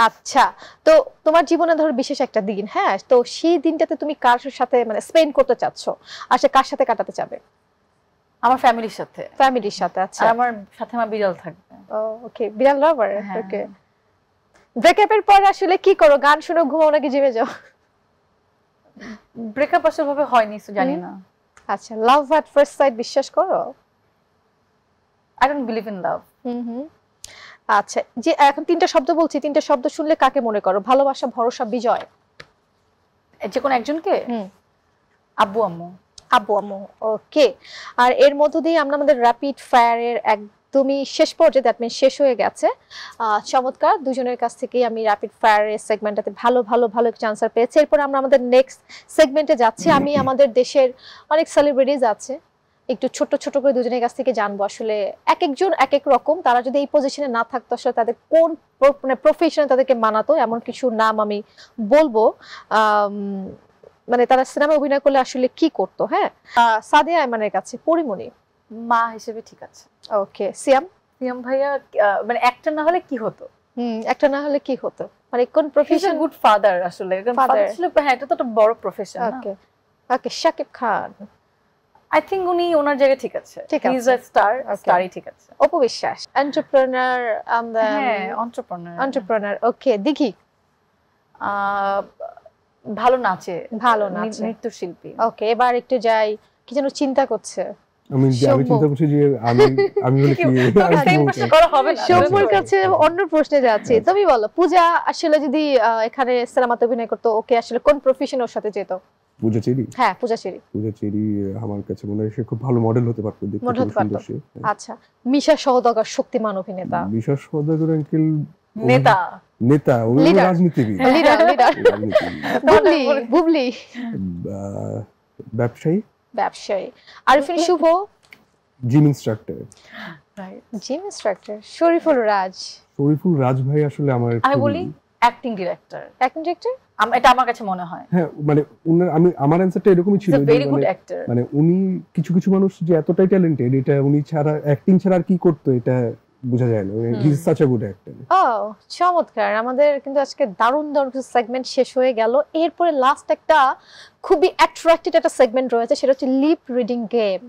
আচ্ছা, তো তোমার জীবনে ধরো বিশেষ একটা দিন, হ্যাঁ, তো সেই দিনটাতে তুমি কার সাথে মানে স্পেন্ড করতে চাচ্ছো, আর সে কার সাথে কাটাতে চাবে? আমার ফ্যামিলির সাথে। ফ্যামিলির সাথে। আচ্ছা, আমার সাথে আমার বিড়াল থাকবে। ওকে, বিড়াল লাভার। ওকে, ব্রেকআপের পর আসলে কি করো? গান শুনো, ঘুমাও নাকি জিমে যাও? ব্রেকআপ আসলে ভাবে হয়নি, তো জানি না। আচ্ছা, লাভ এট ফার্স্ট সাইট বিশ্বাস করো? I don't believe in love. আচ্ছা, যে এখন 3টা শব্দ বলছি, 3টা শব্দ শুনলে কাকে মনে করো? ভালোবাসা, ভরসা, বিজয়? যে কোন একজনকে? আব্বু আম্মু। আব্বু আম্মু। ওকে, আর এর মধ্য দিয়ে আমরা আমাদের র্যাপিড ফায়ারের তুমি শেষ পর্যায়ে, দ্যাট মিন শেষ হয়ে গেছে। চমৎকার, দুজনের কাছ থেকেই আমি র্যাপিড ফায়ার সেগমেন্টটাতে ভালো ভালো ভালো একটা আনসার পেয়েছি। এরপর আমরা আমাদের নেক্সট সেগমেন্টে যাচ্ছি। আমি আমাদের দেশের অনেক সেলিব্রিটিজ আছে, একটু ছোট ছোট করে দুজনের কাছ থেকে জানবো আসলে এক একজন এক এক রকম, তারা যদি এই পজিশনে না থাকতো আসলে তাদের কোন মানে প্রফেশনে তাদেরকে মানাতো, এমন কিছু নাম আমি বলবো। মানে তারা সিনেমায় অভিনয় করলে আসলে কি করতো। হ্যাঁ, সাদিয়া আয়মানের কাছে পরিমণি মা হিসেবে ঠিক আছে। ওকে, সিয়াম সিয়াম ভাইয়া মানে একটা না হলে কি হতো, একটা না হলে কি হতো, মানে কোন প্রফেশন? গুড ফাদার আসলে, ফাদার ছিল। হ্যাঁ, এটা তো একটা বড় profession. Okay okay, Shakib Khan I think উনি ওনার জায়গায় ঠিক আছে, হি ইজ আ স্টার, স্টারই ঠিক আছে। অপু বিশ্বাস এন্টারপ্রেনার, হ্যাঁ এন্টারপ্রেনার। ওকে, দিঘি ভালো নাচে, ভালো নাচে, নৃত্যশিল্পী। ওকে, এবার একটু যাই, কি যেন চিন্তা করছে। আমি চিন্তা করছি যে আমি বলি কি করা হবে না। সৌম্যর কাছে অন্য প্রশ্নে যাচ্ছি, তুমি বলো পূজা আসলে যদি এখানে সিনেমাতে অভিনয় করতো, ওকে আসলে কোন প্রফেশন ওর সাথে যেত? পূজা চেরি। হ্যাঁ, পূজা চেরি। পূজা চেরি আমার কাছে মনে হয় সে খুব ভালো মডেল হতে পারতো, দেখতে খুব সুন্দর সে। আচ্ছা, মিশা সওদাগর শক্তিমান অভিনেতা। মিশা সওদাগর আঙ্কেল নেতা, নেতা, ও রাজনীতিবিদ, লিডার বুবলি, বুবলি ব্যবসায়ী, ব্যবসায়ী। Arifin Shuvo gym instructor. Right, gym instructor. Shariful Raj. Shariful Raj ভাই আসলে আমার, আমি বলি অ্যাক্টিং ডিরেক্টর। অ্যাক্টিং ডিরেক্টর, এটা আমার কাছে মনে হয়। হ্যাঁ, মানে আমার অ্যানসারটা এরকমই ছিল, ভেরি গুড অ্যাক্টর। মানে উনি কিছু কিছু মানুষ যে এতটাই ট্যালেন্টেড, এটা উনি ছাড়া অ্যাক্টিং ছাড়া আর কি করতো এটা বোঝা যায় না। He is such a good actor. ও চমৎকার। আমাদের কিন্তু আজকে দারুণ দারুণ সেগমেন্ট শেষ হয়ে গেল। এরপরে লাস্ট একটা খুবই অ্যাট্রাক্টিভ একটা সেগমেন্ট রয়েছে, সেটা হচ্ছে লিপ রিডিং গেম।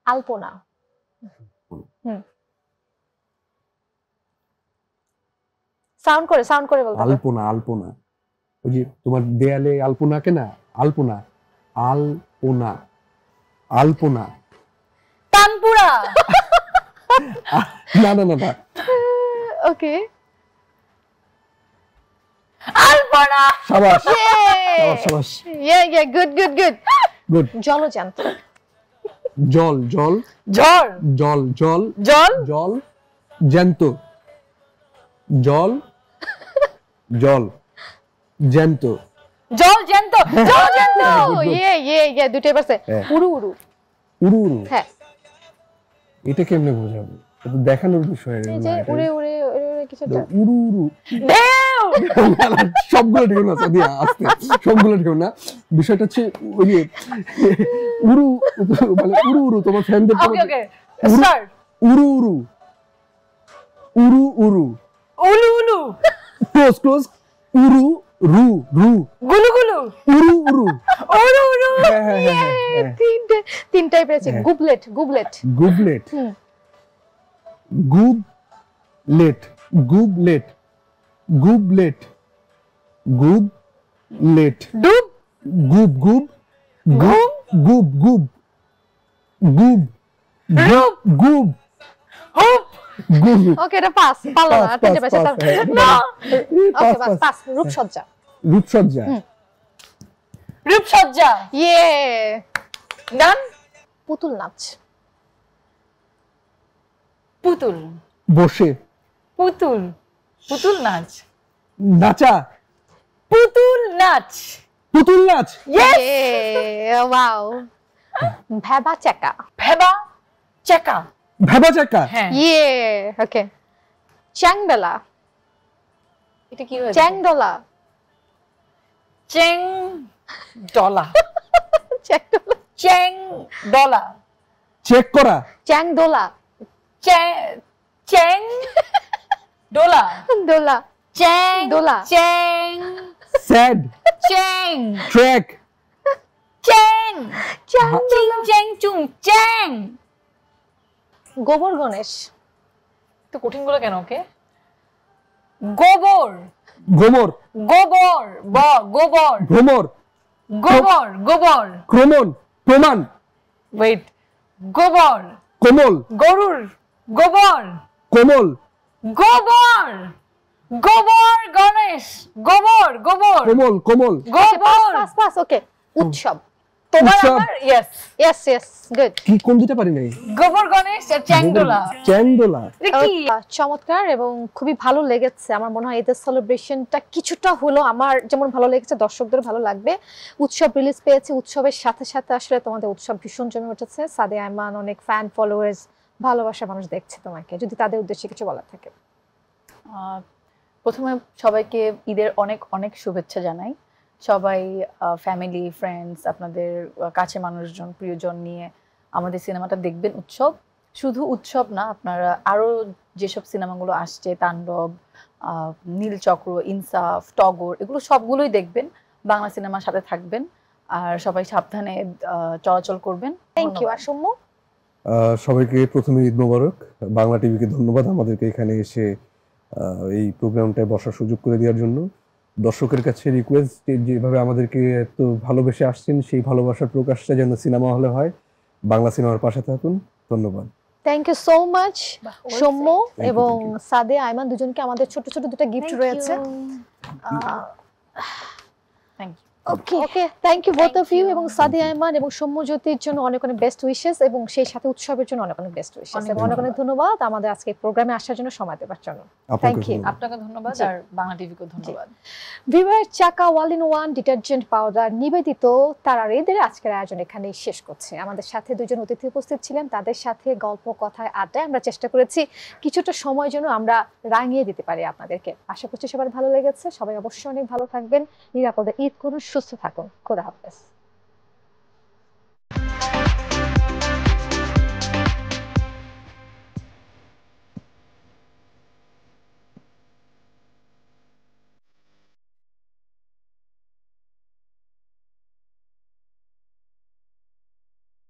আলপনা, সাউন্ড করে বলতে হবে। আলপনা ওই যে তোমার দেয়ালে আলপনা কে না, আলপনা তানপুরা। না ওকে, আলপনা। শাবাশ গুড। জলজান্ত। জল জ্যান্ত, দুটোই পারছে। উড়ু হ্যাঁ, এটা কেমনে বোঝাবো, এটা দেখানোর বিষয় না। উড়ে কিছুটা উড়ু সবগুলো ঢেউ না সাদিয়া, আস্তে সবগুলো ঢেউ না। বিষয়টা হচ্ছে ওই যে উড়ু, মানে উড়ু তোমার ফ্যানদের উড়ু ক্লোজ উড়ু গুলু তিনটাই পেরেছি। গুবলেট ওকে, এটা পাস, পারলো না, তিনটে পেয়েছে না। ওকে, পাস। রূপসজ্জা, ইয়ে ডান। পুতুল নাচ। বসে পুতুল নাচ। নাচা, পুতুল নাচ। ওয়াও। ভেবা চাকা। হ্যাঁ, ইয়ে ওকে। চ্যাংডলা। এটা কি হয়েছে? চ্যাংডলা। চেক করা, চ্যাংদোলা। স্যাড, ট্র্যাক, গোবর গণেশ। তো কঠিন গুলো কেন? ওকে, গোবর, ভ্রমর, প্রমাণ, ওয়েট, গোবর, কোমল, গরুর গোবর, গণেশ, গোবর, কোমল, পাস। ওকে, উৎসব। তোমার উৎসব। আমার ইয়েস ইয়েস গুড। কি কোন দুটো পারি নাই? গোবর গণেশ আর চ্যাংদোলা। চ্যাংদোলা। এটা কি? চমৎকার এবং খুবই ভালো লেগেছে। আমার মনে হয় ঈদের সেলিব্রেশনটা কিছুটা হলো আমার যেমন ভালো লেগেছে দর্শকদের ভালো লাগবে। উৎসব রিলিজ পেয়েছে, উৎসবের সাথে সাথে আসলে তোমাদের উৎসব ভীষণ জমে উঠেছে। সাদিয়া আইমান অনেক ফ্যান ফলোয়ার্স ভালোবাসা মানুষ দেখছে তোমাকে, যদি তাদের উদ্দেশ্যে কিছু বলার থাকে। প্রথমে সবাইকে ঈদের অনেক অনেক শুভেচ্ছা জানাই। সবাই ফ্যামিলি ফ্রেন্ডস আপনাদের কাছে মানুষজন প্রিয়জন নিয়ে আমাদের সিনেমাটা দেখবেন। উৎসব শুধু উৎসব না, আপনারা আরো যেসব সিনেমাগুলো আসছে তাণ্ডব, নীলচক্র, ইনসাফ, টগর, এগুলো সবগুলোই দেখবেন। বাংলা সিনেমার সাথে থাকবেন আর সবাই সাবধানে চলাচল করবেন। Thank you. আর সৌম্য? সবাইকে প্রথমে ঈদ মোবারক। বাংলা টিভিকে ধন্যবাদ আমাদেরকে এখানে এসে এই প্রোগ্রামটায় বসার সুযোগ করে দেওয়ার জন্য। দর্শকের কাছে রিকোয়েস্ট, যেভাবে আমাদেরকে এত ভালোবেসে আসছেন সেই ভালোবাসার প্রকাশটা যেন সিনেমা হলে হয়। বাংলা সিনেমার পাশে থাকুন। ধন্যবাদ। Thank you so much Soumya you, এবং thank you. সাদিয়া আইমান দুজনকে আমাদের ছোট ছোট দুটো গিফট রয়েছে। Thank you. Okay thank you both of you. you. এবং সাদিয়া আইমান এবং সৌম্যজ্যোতির জন্য অনেক অনেক বেস্ট উইশেস এবং সেই সাথে উৎসবের জন্য অনেক অনেক বেস্ট উইশেস অনেক এবং অনেক অনেক ধন্যবাদ আমাদের আজকে প্রোগ্রামে আসার জন্য, সময় দেওয়ার জন্য। আপনাকে Thank you. ধন্যবাদ। আপনাকে ধন্যবাদ জি। আর বাংলা টিভিকেও ধন্যবাদ। ভিভার চাকা ওয়াল ইন ওয়ান ডিটারজেন্ট পাউডার নিবেদিত তারা ঈদের আজকের আয়োজন এখানে শেষ করছে। আমাদের সাথে দুজন অতিথি উপস্থিত ছিলেন, তাদের সাথে গল্প কথায় আড্ডায় আমরা চেষ্টা করেছি কিছুটা সময় যেন আমরা রাঙিয়ে দিতে পারি আপনাদেরকে। আশা করছি সবার ভালো লেগেছে। সবাই অবশ্যই অনেক ভালো থাকবেন, নিরাপদে ঈদ করুন, সুস্থ থাকুন। খোদা হাফেজ।